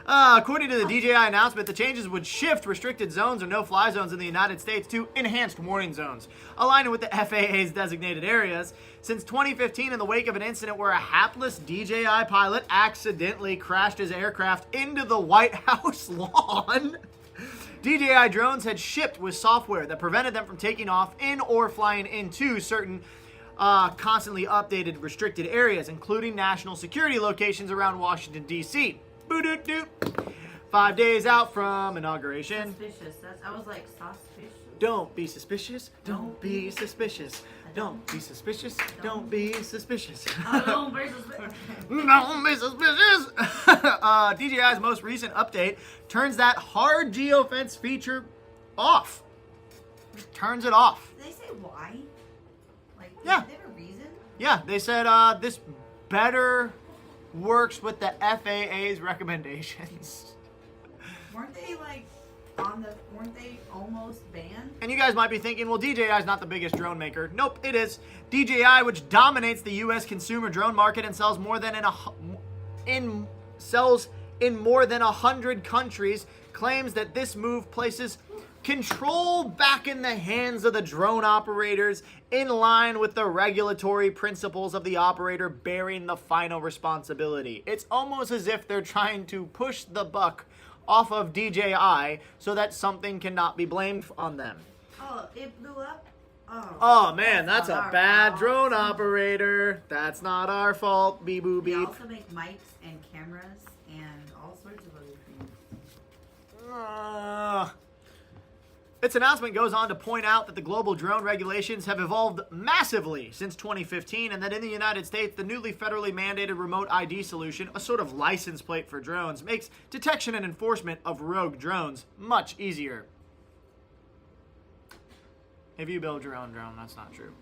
According to the DJI announcement, the changes would shift restricted zones or no-fly zones in the United States to enhanced warning zones, aligning with the FAA's designated areas. Since 2015, in the wake of an incident where a hapless DJI pilot accidentally crashed his aircraft into the White House lawn, DJI drones had shipped with software that prevented them from taking off in or flying into certain constantly updated restricted areas, including national security locations around Washington, D.C. Boo-doo-doo. 5 days out from inauguration. Suspicious. I was like, suspicious. Don't be suspicious. Don't be suspicious. Don't be suspicious. Don't be suspicious. Don't be suspicious. Don't be suspicious. DJI's most recent update turns that hard geofence feature off. Just turns it off. Did they say why? Like, Yeah. Did they have a reason? Yeah, they said this better works with the FAA's recommendations. Weren't they almost banned? And you guys might be thinking, well, DJI is not the biggest drone maker. Nope, it is. DJI, which dominates the U.S. consumer drone market and sells more than in more than 100 countries, claims that this move places control back in the hands of the drone operators, in line with the regulatory principles of the operator bearing the final responsibility. It's almost as if they're trying to push the buck off of DJI so that something cannot be blamed on them. Oh, it blew up? Oh man, that's not a our bad fault. drone operator. That's not our fault. Beep boop They beep. also make mics and cameras and all sorts of other things. Its announcement goes on to point out that the global drone regulations have evolved massively since 2015, and that in the United States, the newly federally mandated remote ID solution, a sort of license plate for drones, makes detection and enforcement of rogue drones much easier. If you build your own drone, that's not true.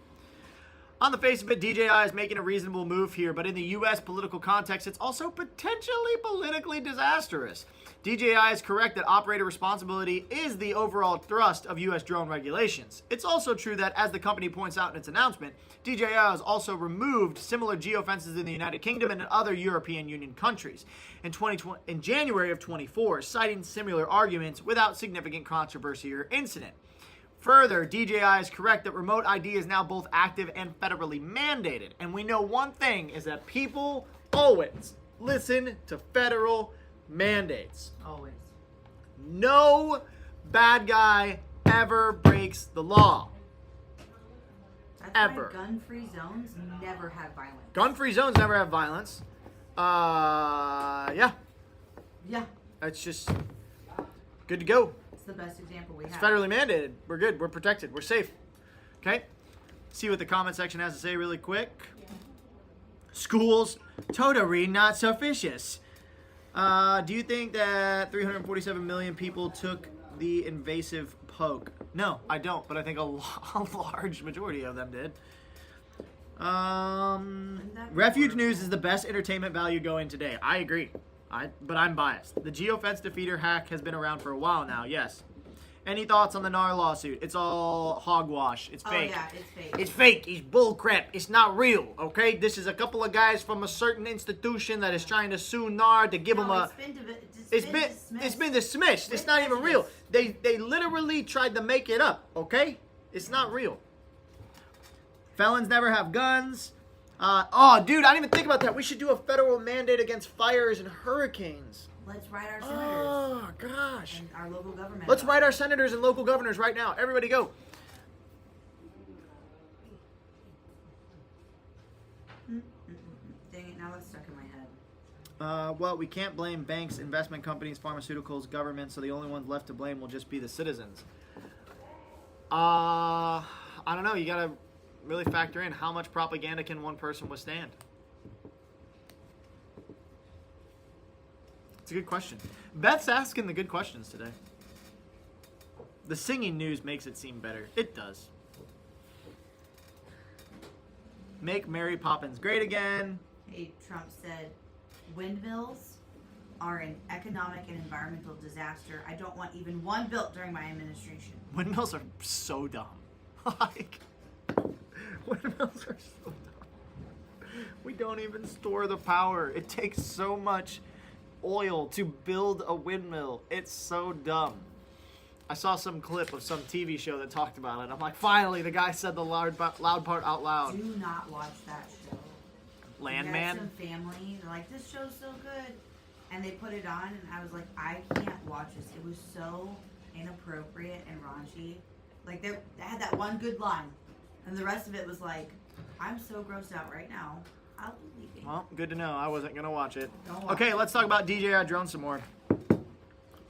On the face of it, DJI is making a reasonable move here, but in the U.S. political context, it's also potentially politically disastrous. DJI is correct that operator responsibility is the overall thrust of U.S. drone regulations. It's also true that, as the company points out in its announcement, DJI has also removed similar geofences in the United Kingdom and in other European Union countries in January of 24, citing similar arguments without significant controversy or incident. Further, DJI is correct that remote ID is now both active and federally mandated. And we know one thing is that people always listen to federal mandates. Always. No bad guy ever breaks the law. That's Ever. why gun-free zones never have violence. Gun-free zones never have violence. Yeah. Yeah. It's just good to go. It's the best example we have. It's federally mandated. We're good. We're protected. We're safe. Okay? See what the comment section has to say really quick. Schools, totally not suspicious. Do you think that 347 million people took the invasive poke? No, I don't, but I think a large majority of them did. Refuge News is the best entertainment value going today. I agree. But I'm biased. The geofence defeater hack has been around for a while now, yes. Any thoughts on the NAR lawsuit? It's all hogwash. It's fake. Oh, yeah, it's fake. It's fake. It's bullcrap. It's not real, okay? This is a couple of guys from a certain institution that is trying to sue NAR to give them a... It's been dismissed. It's not even real. They literally tried to make it up, okay? It's not real. Felons never have guns. Oh, dude, I didn't even think about that. We should do a federal mandate against fires and hurricanes. Let's write our senators. Oh, gosh. And our local government. Let's write our senators and local governors right now. Everybody go. Dang it, now it's stuck in my head. Well, we can't blame banks, investment companies, pharmaceuticals, government, so the only ones left to blame will just be the citizens. I don't know. You got to really factor in how much propaganda can one person withstand. It's a good question. Beth's asking the good questions today. The singing news makes it seem better. It does. Make Mary Poppins great again. Hey, Trump said, windmills are an economic and environmental disaster. I don't want even one built during my administration. Windmills are so dumb. Like, windmills are so dumb. We don't even store the power. It takes so much oil to build a windmill. It's so dumb. I saw some clip of some TV show that talked about it. I'm like, finally, the guy said the loud part out loud. Do not watch that show. Landman? Some family, they're like, this show's so good. And they put it on, and I was like, I can't watch this. It was so inappropriate and raunchy. Like, they had that one good line. And the rest of it was like, I'm so grossed out right now. I'll be leaving. Well, good to know. I wasn't going to watch it. Don't watch Okay, it. let's talk about DJI drones some more.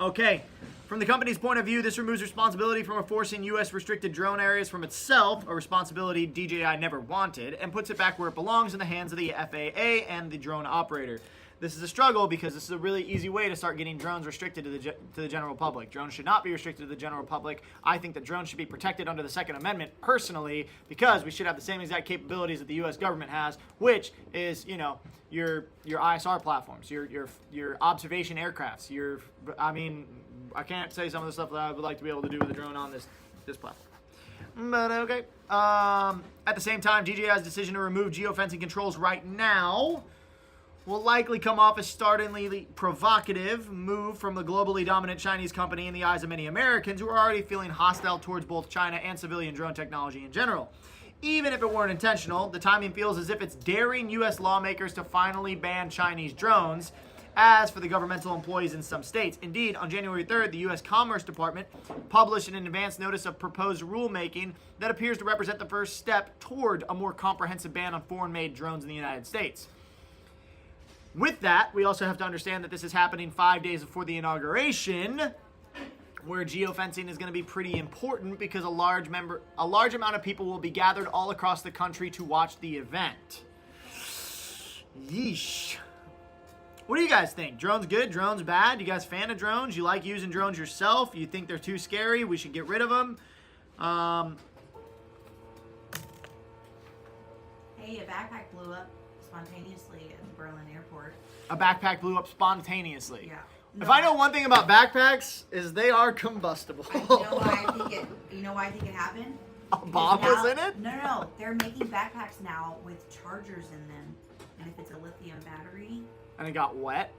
Okay, from the company's point of view, this removes responsibility from enforcing U.S. restricted drone areas from itself, a responsibility DJI never wanted, and puts it back where it belongs in the hands of the FAA and the drone operator. This is a struggle because this is a really easy way to start getting drones restricted to the general public. Drones should not be restricted to the general public. I think that drones should be protected under the Second Amendment personally, because we should have the same exact capabilities that the U.S. government has, which is, you know, your ISR platforms, your observation aircrafts, I can't say some of the stuff that I would like to be able to do with a drone on this platform. But okay. At the same time, DJI's decision to remove geofencing controls right now will likely come off as startlingly provocative move from the globally dominant Chinese company in the eyes of many Americans who are already feeling hostile towards both China and civilian drone technology in general. Even if it weren't intentional, the timing feels as if it's daring U.S. lawmakers to finally ban Chinese drones, as for the governmental employees in some states. Indeed, on January 3rd, the U.S. Commerce Department published an advance notice of proposed rulemaking that appears to represent the first step toward a more comprehensive ban on foreign-made drones in the United States. With that, we also have to understand that this is happening 5 days before the inauguration, where geofencing is going to be pretty important because a large amount of people will be gathered all across the country to watch the event. Yeesh. What do you guys think? Drones good? Drones bad? You guys fan of drones? You like using drones yourself? You think they're too scary? We should get rid of them? Hey, a backpack blew up spontaneously at the Berlin airport. A backpack blew up spontaneously. Yeah. If I know one thing about backpacks, is they are combustible. You know why I think it happened? A bomb was in it? No. They're making backpacks now with chargers in them. And if it's a lithium battery. And it got wet?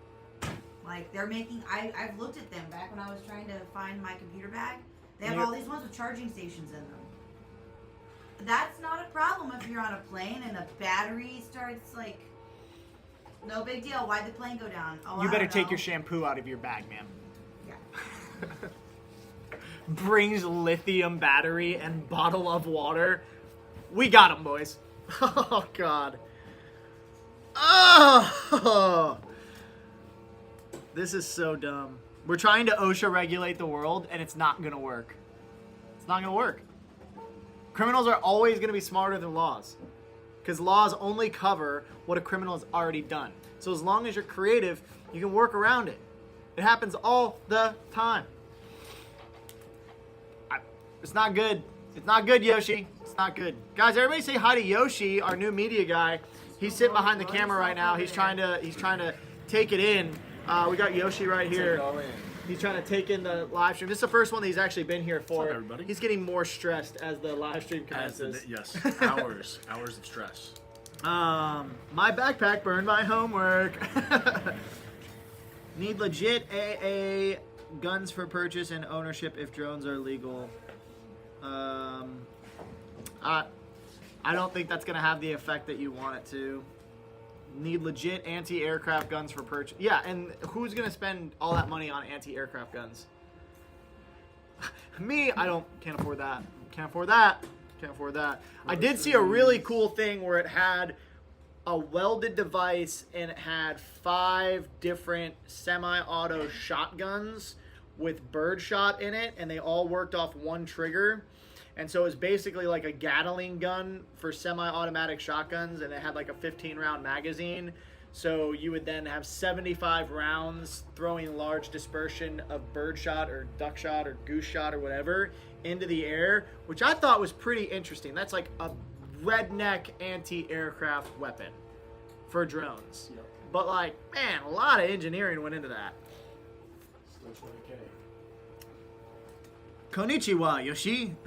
Like, they're making... I've looked at them back when I was trying to find my computer bag. They have all these ones with charging stations in them. That's not a problem if you're on a plane and the battery starts, like... No big deal. Why'd the plane go down? Oh, You better take your shampoo out of your bag, ma'am. Yeah. Brings lithium battery and bottle of water. We got him, boys. Oh, God. Oh! This is so dumb. We're trying to OSHA regulate the world, and it's not going to work. It's not going to work. Criminals are always going to be smarter than laws. Because laws only cover what a criminal has already done. So as long as you're creative, you can work around it. It happens all the time. It's not good. It's not good, Yoshi. It's not good. Guys, everybody say hi to Yoshi, our new media guy. He's sitting behind the camera right now. He's trying to take it in. We got Yoshi right here. He's trying to take in the live stream. This is the first one that he's actually been here for. What's up, everybody? He's getting more stressed as the live stream commences. Yes, hours of stress. My backpack burned my homework. Need legit AA guns for purchase and ownership if drones are legal. I don't think that's gonna have the effect that you want it to. Need legit anti-aircraft guns for purchase. Yeah, and who's gonna spend all that money on anti-aircraft guns? Me, can't afford that. Can't afford that. I did see a really cool thing where it had a welded device and it had 5 different semi-auto shotguns with birdshot in it, and they all worked off one trigger. And so it was basically like a Gatling gun for semi-automatic shotguns, and it had like a 15-round magazine. So you would then have 75 rounds throwing large dispersion of birdshot or duckshot or goose shot or whatever into the air, which I thought was pretty interesting. That's like a redneck anti-aircraft weapon for drones. Yep. But like, man, a lot of engineering went into that. Still 20K. Konnichiwa, Yoshi.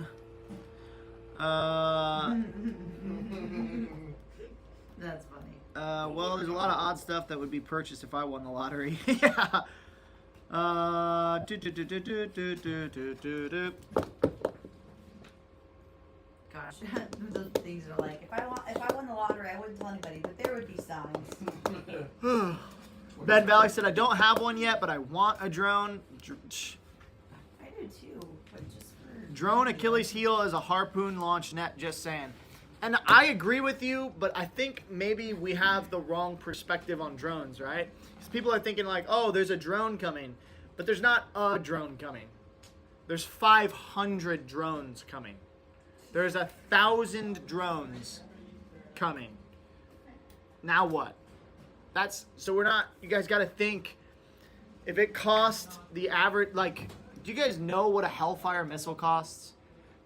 That's funny. Well, there's a lot of odd stuff that would be purchased if I won the lottery. Yeah. Gosh, those things are like, if I won the lottery, I wouldn't tell anybody, but there would be signs. Ben Valley said, I don't have one yet, but I want a drone. I do too, but just for... Drone Achilles heel is a harpoon launch net, just saying. And I agree with you, but I think maybe we have the wrong perspective on drones, right? Because people are thinking like, oh, there's a drone coming. But there's not a drone coming. There's 500 drones coming. There's 1,000 drones coming. Now what? So we're not, you guys got to think, if it costs the average, like, do you guys know what a Hellfire missile costs?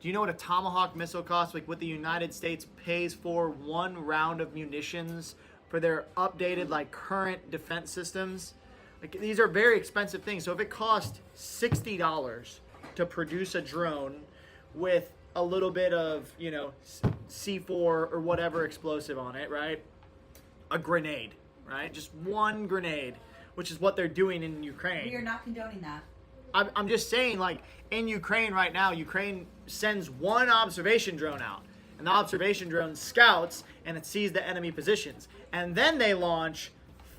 Do you know what a Tomahawk missile costs? Like what the United States pays for one round of munitions for their updated, like, current defense systems? Like, these are very expensive things. So if it costs $60 to produce a drone with a little bit of, you know, C4 or whatever explosive on it, right? A grenade, right? Just one grenade, which is what they're doing in Ukraine. We are not condoning that. I'm just saying, like, in Ukraine right now, Ukraine sends one observation drone out. And the observation drone scouts, and it sees the enemy positions. And then they launch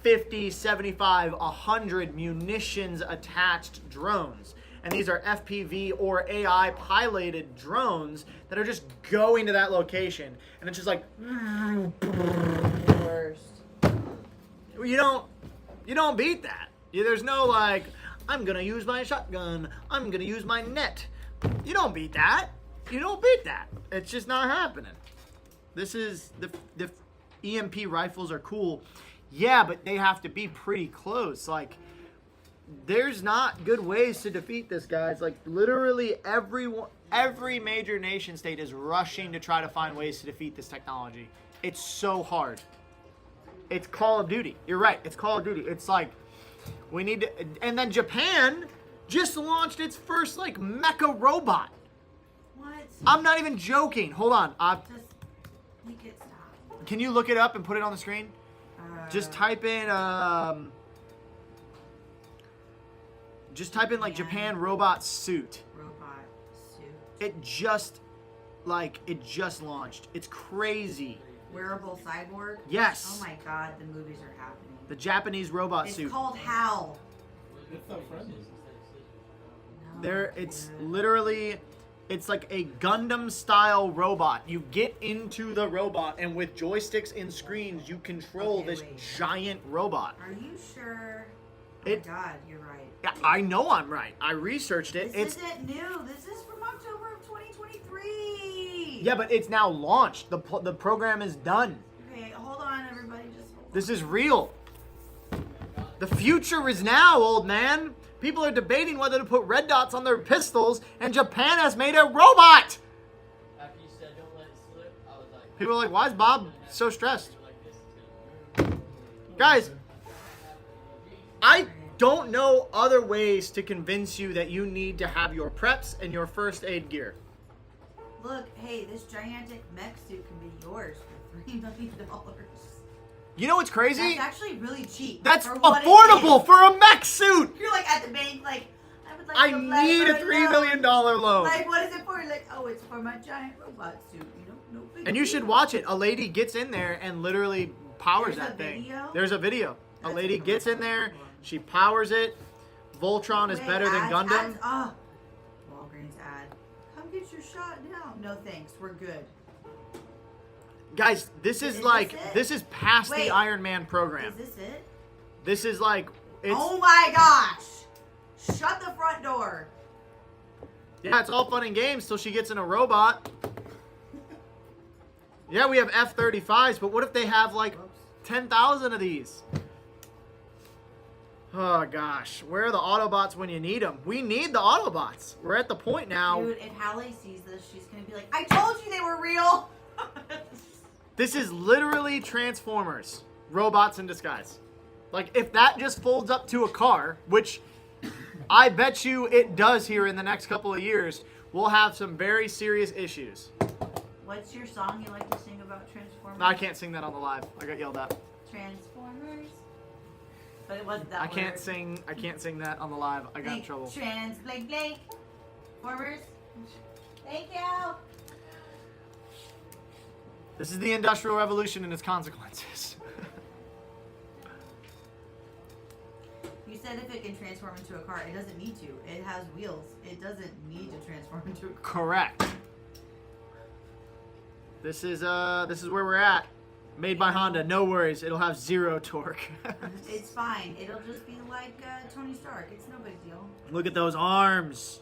50, 75, 100 munitions-attached drones. And these are FPV or AI-piloted drones that are just going to that location. And it's just like... Worst. You don't beat that. There's no, like... I'm going to use my shotgun. I'm going to use my net. You don't beat that. You don't beat that. It's just not happening. This is, the EMP rifles are cool. Yeah, but they have to be pretty close. Like, there's not good ways to defeat this, guys. Like, literally every major nation state is rushing to try to find ways to defeat this technology. It's so hard. It's Call of Duty. You're right. It's Call of Duty. It's like, we need to... And then Japan just launched its first, like, mecha robot. What? I'm not even joking. Hold on. Just make it stop. Can you look it up and put it on the screen? Just type in, like, Japan robot suit. Robot suit. It just launched. It's crazy. Wearable cyborg? Yes. Oh my god, the movies are happening. The Japanese robot It's suit. called HAL. It's so friendly. No, It's dude. literally, it's like a Gundam style robot. You get into the robot, and with joysticks and screens, you control Okay, this wait. giant robot. Are you sure? Oh It- my god, you're right. Yeah, I know I'm right. I researched it. This isn't new. This is from October of 2023. Yeah, but it's now launched. The program is done. Okay, hold on, everybody. Just hold This is real. The future is now, old man. People are debating whether to put red dots on their pistols, and Japan has made a robot. After you said don't let it slip, I was like, People are like, why is Bob so stressed? like this, it's gonna move. Guys, I don't know other ways to convince you that you need to have your preps and your first aid gear. on. Look, hey, this gigantic mech suit can be yours for $3 million. You know what's crazy? That's actually really cheap. That's for what it affordable is. for a mech suit. You're like at the bank, like, I would like I to apply need for a $3 million loan. Like, what is it for? Like, oh, it's for my giant robot suit. You know, no big And you should deal. watch it. A lady gets in there and literally powers There's that a thing. video? There's a video. A That's lady a gets in there, cool one. she powers it. Voltron is Wait, better than ads, Gundam. ads, ah. Walgreens ad. Come get your shot now. No thanks. We're good. Guys, this is Is like, this it? this is past Wait. the Iron Man program. Is this it? This is like, it's, Oh my gosh! Shut the front door. yeah, it's all fun and games till she gets in a robot. Yeah, we have F-35s, but what if they have like Whoops. 10,000 of these? Oh gosh, where are the Autobots when you need them? We need the Autobots. We're at the point now. Dude, if Hallie sees this, she's gonna be like, I told you they were real! This is literally Transformers, robots in disguise. Like, if that just folds up to a car, which I bet you it does here in the next couple of years, we'll have some very serious issues. What's your song you like to sing about Transformers? No, I can't sing that on the live. I got yelled at. Transformers. But it wasn't that I can't word. sing that on the live. I got in Think trouble. Trans blank blank. Formers. Thank you. This is the Industrial Revolution and its consequences. You said if it can transform into a car, it doesn't need to. It has wheels. It doesn't need to transform into a car. Correct. This is where we're at. Made by Honda. No worries. It'll have 0 torque. It's fine. It'll just be like Tony Stark. It's no big deal. Look at those arms.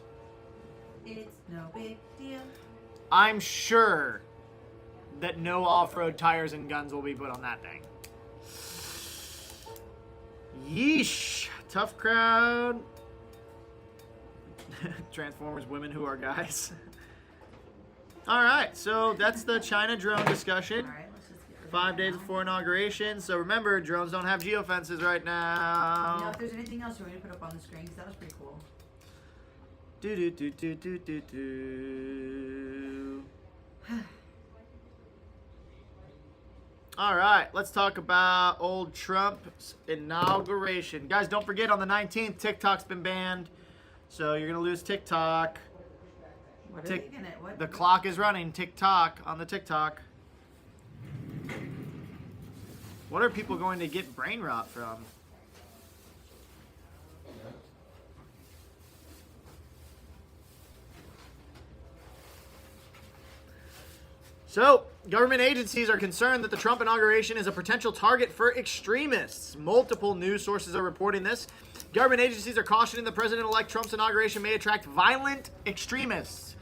It's no big deal. I'm sure that no off-road tires and guns will be put on that thing. Yeesh. Tough crowd. Transformers women who are guys. Alright, so that's the China drone discussion. All right, let's just get rid of 5 that days now. before inauguration. So remember, drones don't have geofences right You know, now. if there's anything else you want me to put up on the screen, because that was pretty cool. Do do do do do do do. All right, let's talk about old Trump's inauguration. Guys, don't forget on the 19th, TikTok's been banned. So you're going to lose TikTok. What are Tick- they gonna? What? The clock is running. TikTok on the TikTok. What are people going to get brain rot from? So, government agencies are concerned that the Trump inauguration is a potential target for extremists. Multiple news sources are reporting this. Government agencies are cautioning the President-elect Trump's inauguration may attract violent extremists,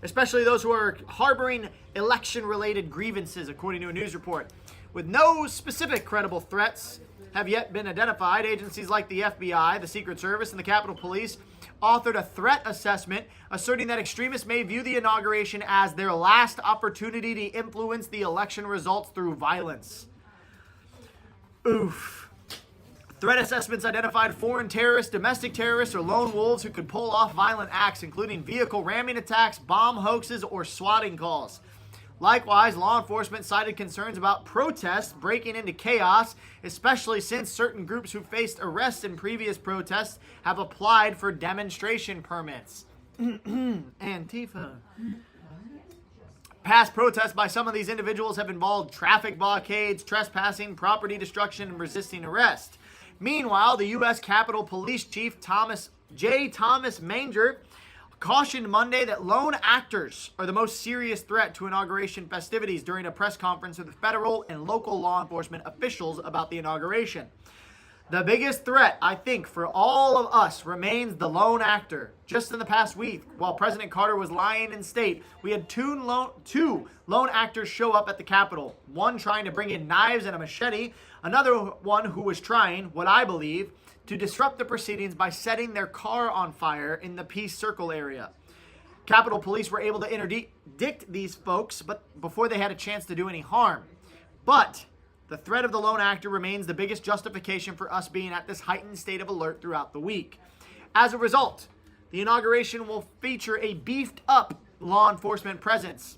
especially those who are harboring election-related grievances, according to a news report. With no specific credible threats have yet been identified. Agencies like the FBI, the Secret Service, and the Capitol Police authored a threat assessment asserting that extremists may view the inauguration as their last opportunity to influence the election results through violence. Oof. Threat assessments identified foreign terrorists, domestic terrorists, or lone wolves who could pull off violent acts, including vehicle ramming attacks, bomb hoaxes, or swatting calls. Likewise, law enforcement cited concerns about protests breaking into chaos, especially since certain groups who faced arrests in previous protests have applied for demonstration permits. Antifa. Past protests by some of these individuals have involved traffic blockades, trespassing, property destruction, and resisting arrest. Meanwhile, the U.S. Capitol Police Chief Thomas Manger cautioned Monday that lone actors are the most serious threat to inauguration festivities during a press conference with federal and local law enforcement officials about the inauguration. The biggest threat, I think, for all of us remains the lone actor. Just in the past week, while President Carter was lying in state, we had two lone actors show up at the Capitol. One trying to bring in knives and a machete, another one who was trying, what I believe, to disrupt the proceedings by setting their car on fire in the Peace Circle area. Capitol Police were able to interdict these folks, but before they had a chance to do any harm. But the threat of the lone actor remains the biggest justification for us being at this heightened state of alert throughout the week. As a result, the inauguration will feature a beefed up law enforcement presence.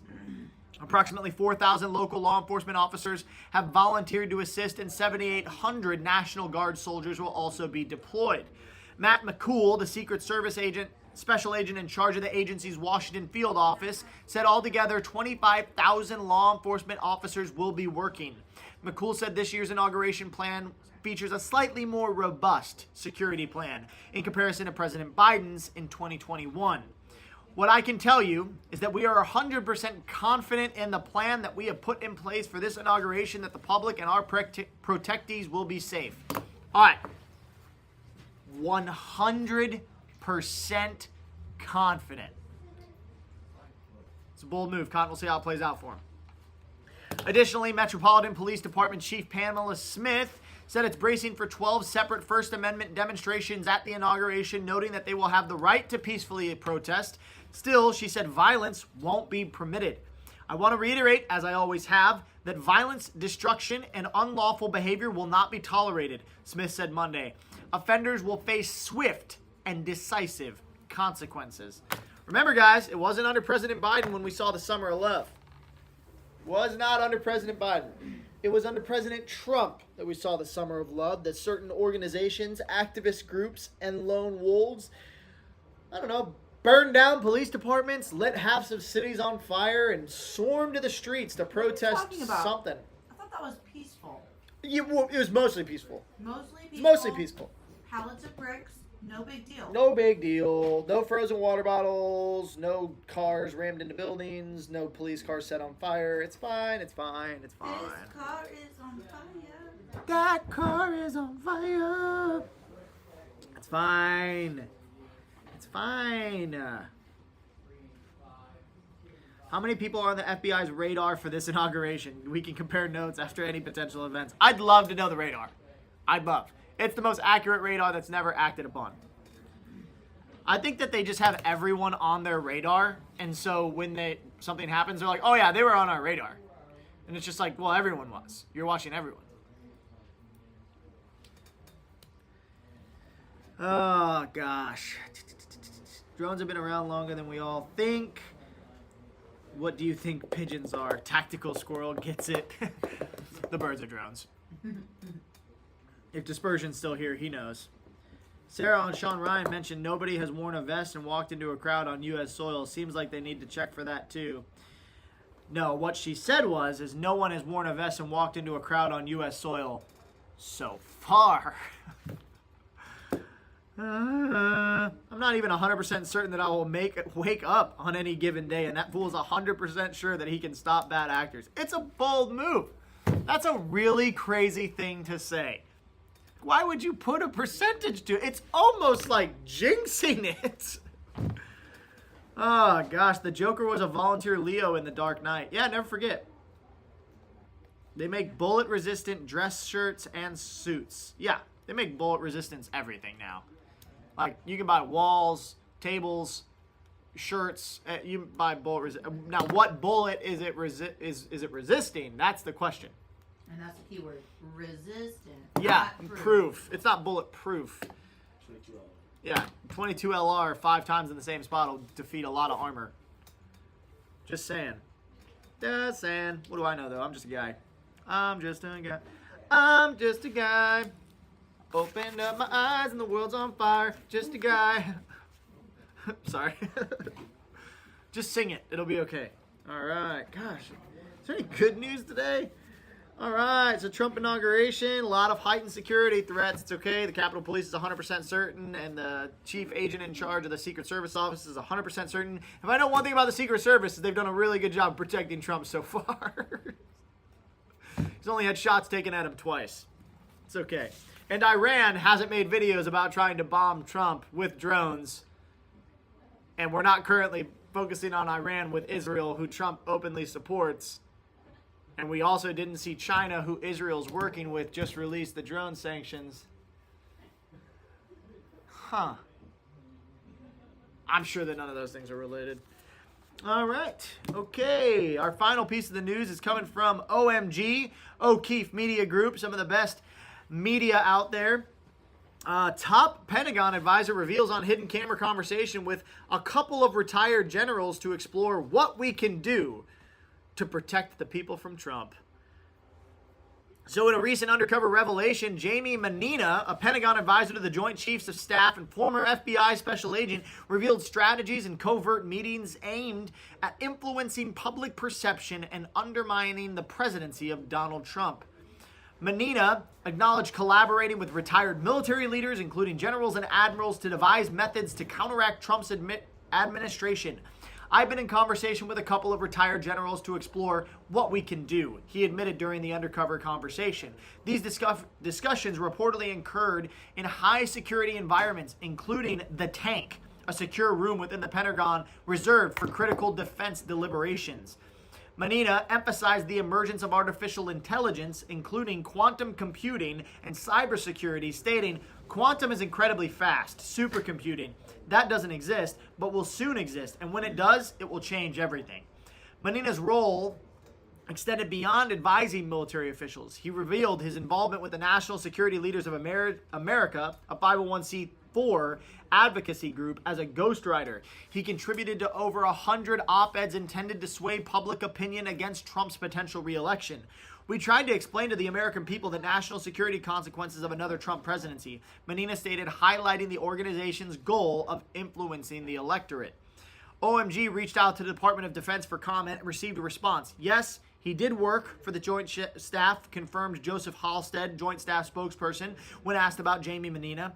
Approximately 4,000 local law enforcement officers have volunteered to assist, and 7,800 National Guard soldiers will also be deployed. Matt McCool, the Secret Service special agent in charge of the agency's Washington field office, said altogether 25,000 law enforcement officers will be working. McCool said this year's inauguration plan features a slightly more robust security plan in comparison to President Biden's in 2021. What I can tell you is that we are 100% confident in the plan that we have put in place for this inauguration, that the public and our protectees will be safe. All right. 100% confident. It's a bold move. Cotton, we'll see how it plays out for him. Additionally, Metropolitan Police Department Chief Pamela Smith said it's bracing for 12 separate First Amendment demonstrations at the inauguration, noting that they will have the right to peacefully protest. Still, she said violence won't be permitted. I want to reiterate, as I always have, that violence, destruction, and unlawful behavior will not be tolerated, Smith said Monday. Offenders will face swift and decisive consequences. Remember, guys, it wasn't under President Biden when we saw the Summer of Love. It was not under President Biden. It was under President Trump that we saw the Summer of Love, that certain organizations, activist groups, and lone wolves, burned down police departments, lit halves of cities on fire, and swarmed to the streets to protest something. I thought that was peaceful. It was mostly peaceful. Mostly peaceful. Mostly peaceful. Pallets of bricks, no big deal. No big deal. No frozen water bottles. No cars rammed into buildings. No police cars set on fire. It's fine. It's fine. It's fine. This car is on fire. That car is on fire. It's fine. It's fine. How many people are on the FBI's radar for this inauguration? We can compare notes after any potential events. I'd love to know the radar. I'd love. It's the most accurate radar that's never acted upon. I think that they just have everyone on their radar, and so when something happens, they're like, oh yeah, they were on our radar. And it's just like, well, everyone was. You're watching everyone. Oh, gosh. Drones have been around longer than we all think. What do you think pigeons are? Tactical squirrel gets it. The birds are drones. If Dispersion's still here, he knows. Sarah and Sean Ryan mentioned nobody has worn a vest and walked into a crowd on U.S. soil. Seems like they need to check for that, too. No, what she said is no one has worn a vest and walked into a crowd on U.S. soil so far. I'm not even 100% certain that I will wake up on any given day, and that fool is 100% sure that he can stop bad actors. It's a bold move. That's a really crazy thing to say. Why would you put a percentage to it? It's almost like jinxing it. Oh, gosh. The Joker was a volunteer Leo in The Dark Knight. Yeah, never forget. They make bullet-resistant dress shirts and suits. Yeah, they make bullet-resistance everything now. Like, you can buy walls, tables, shirts. You buy bullet resistant. Now, what bullet is it is it resisting? That's the question. And that's the key word. Resistant. Yeah, not proof. It's not bulletproof. 22 LR. Yeah, 22 LR 5 times in the same spot will defeat a lot of armor. Just saying. Just saying. What do I know, though? I'm just a guy. I'm just a guy. I'm just a guy. Opened up my eyes and the world's on fire. Just a guy. Sorry. Just sing it. It'll be okay. All right. Gosh. Is there any good news today? All right. So Trump inauguration. A lot of heightened security threats. It's okay. The Capitol Police is 100% certain. And the chief agent in charge of the Secret Service office is 100% certain. If I know one thing about the Secret Service is they've done a really good job protecting Trump so far. He's only had shots taken at him twice. It's okay. And Iran hasn't made videos about trying to bomb Trump with drones. And we're not currently focusing on Iran with Israel, who Trump openly supports. And we also didn't see China, who Israel's working with, just release the drone sanctions. Huh. I'm sure that none of those things are related. All right. Okay. Our final piece of the news is coming from OMG, O'Keefe Media Group, some of the best media out there. Top Pentagon advisor reveals on hidden camera conversation with a couple of retired generals to explore what we can do to protect the people from Trump. So in a recent undercover revelation, Jamie Menina, a Pentagon advisor to the Joint Chiefs of Staff and former FBI special agent, revealed strategies and covert meetings aimed at influencing public perception and undermining the presidency of Donald Trump. Menina acknowledged collaborating with retired military leaders, including generals and admirals, to devise methods to counteract Trump's administration. I've been in conversation with a couple of retired generals to explore what we can do, he admitted during the undercover conversation. These discussions reportedly occurred in high security environments, including the tank, a secure room within the Pentagon reserved for critical defense deliberations. Menina emphasized the emergence of artificial intelligence, including quantum computing and cybersecurity, stating, "Quantum is incredibly fast, supercomputing. That doesn't exist, but will soon exist, and when it does, it will change everything." Menina's role extended beyond advising military officials. He revealed his involvement with the National Security Leaders of America, a 501c4 advocacy group, as a ghostwriter. He contributed to over 100 op-eds intended to sway public opinion against Trump's potential re-election. "We tried to explain to the American people the national security consequences of another Trump presidency," Menina stated, highlighting the organization's goal of influencing the electorate. OMG reached out to the Department of Defense for comment and received a response. "Yes, he did work for the Joint Staff," confirmed Joseph Halstead, Joint Staff spokesperson, when asked about Jamie Menina.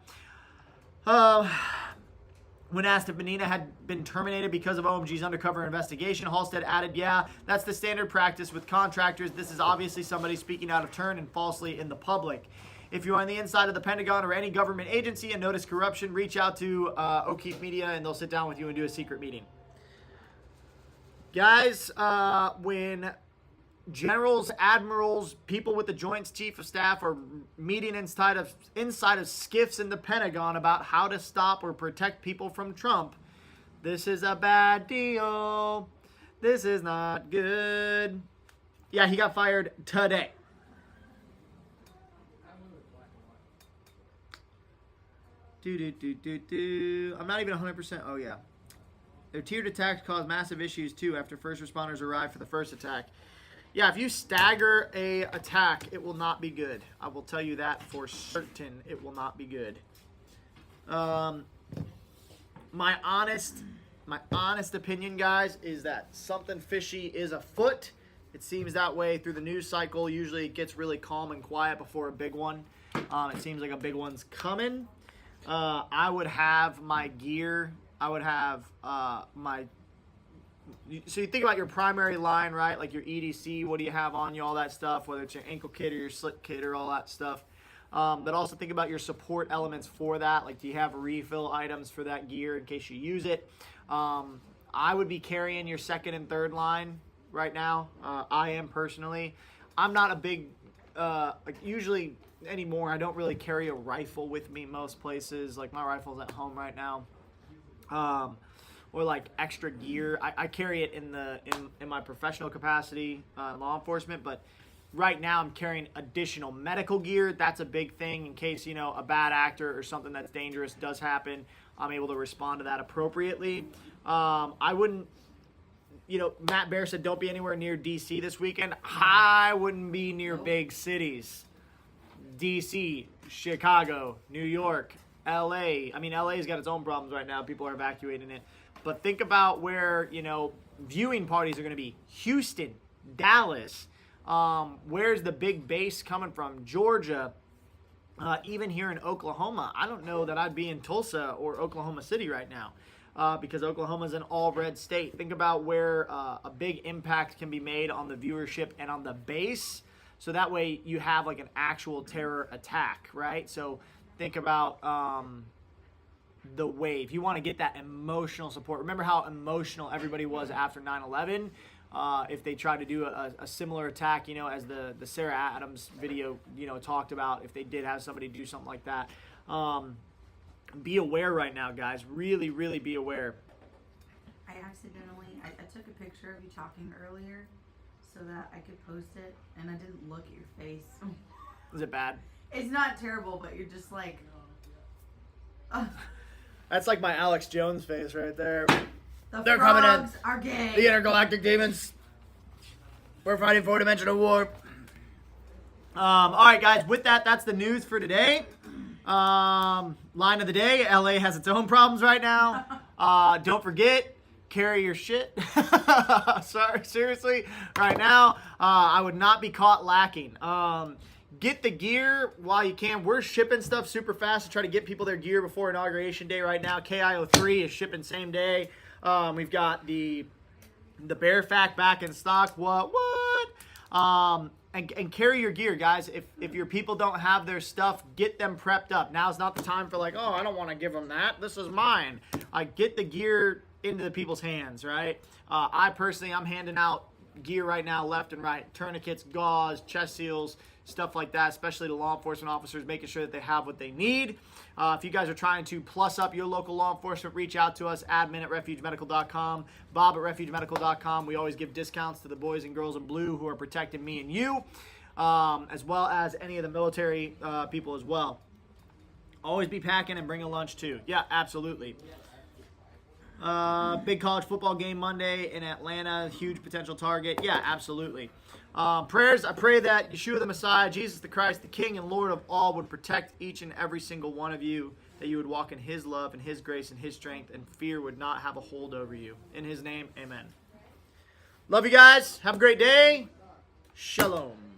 When asked if Menina had been terminated because of OMG's undercover investigation, Halstead added, "Yeah, that's the standard practice with contractors. This is obviously somebody speaking out of turn and falsely in the public. If you're on the inside of the Pentagon or any government agency and notice corruption, reach out to O'Keefe Media and they'll sit down with you and do a secret meeting." Guys, when generals, admirals, people with the Joint Chief of Staff are meeting inside of skiffs in the Pentagon about how to stop or protect people from Trump, this is a bad deal. This is not good. Yeah, he got fired today. I'm not even 100%. Oh, yeah. Their tiered attacks caused massive issues, too, after first responders arrived for the first attack. Yeah, if you stagger a attack, it will not be good. I will tell you that for certain. It will not be good. My honest opinion, guys, is that something fishy is afoot. It seems that way through the news cycle. Usually it gets really calm and quiet before a big one. It seems like a big one's coming. I would have my gear. I would have so you think about your primary line, right? Like your EDC, what do you have on you, all that stuff, whether it's your ankle kit or your slip kit or all that stuff. But also think about your support elements for that. Like, do you have refill items for that gear in case you use it? I would be carrying your second and third line right now. I am personally. I'm not a big, like usually anymore, I don't really carry a rifle with me most places. Like my rifle's at home right now. Or like extra gear. I carry it in my professional capacity, law enforcement, but right now I'm carrying additional medical gear. That's a big thing in case, a bad actor or something that's dangerous does happen. I'm able to respond to that appropriately. I wouldn't, Matt Bear said don't be anywhere near DC this weekend. I wouldn't be near big cities. DC, Chicago, New York, LA. I mean, LA's got its own problems right now. People are evacuating it. But think about where, viewing parties are going to be. Houston, Dallas. Where's the big base coming from? Georgia. Even here in Oklahoma. I don't know that I'd be in Tulsa or Oklahoma City right now because Oklahoma's an all-red state. Think about where a big impact can be made on the viewership and on the base. So that way you have like an actual terror attack, right? So think about the wave. You want to get that emotional support. Remember how emotional everybody was after 9/11? If they tried to do a similar attack, as the Sarah Adams video, talked about, if they did have somebody do something like that. Be aware right now, guys. Really, really be aware. I took a picture of you talking earlier so that I could post it, and I didn't look at your face. Is it bad? It's not terrible, but you're just like... That's like my Alex Jones face right there. They're coming in. frogs are gay. The intergalactic demons. We're fighting 4-dimensional war. All right, guys. With that, that's the news for today. Line of the day. LA has its own problems right now. Don't forget, carry your shit. Sorry, seriously. Right now, I would not be caught lacking. Get the gear while you can. We're shipping stuff super fast to try to get people their gear before Inauguration Day right now. KIO3 is shipping same day. We've got the Bear Fact back in stock. What? And carry your gear, guys. If your people don't have their stuff, get them prepped up. Now's not the time for like, oh, I don't want to give them that. This is mine. Get the gear into the people's hands, right? I personally, I'm handing out gear right now left and right. Tourniquets, gauze, chest seals, stuff like that, especially to law enforcement officers, making sure that they have what they need. If you guys are trying to plus up your local law enforcement, reach out to us, admin@refugemedical.com, bob@refugemedical.com. We always give discounts to the boys and girls in blue who are protecting me and you, as well as any of the military people as well. Always be packing and bring a lunch too. Yeah, absolutely. Big college football game Monday in Atlanta. Huge potential target. Yeah, absolutely. Prayers. I pray that Yeshua the Messiah, Jesus the Christ, the King and Lord of all, would protect each and every single one of you, that you would walk in His love and His grace and His strength, and fear would not have a hold over you. In His name, amen. Love you guys. Have a great day. Shalom.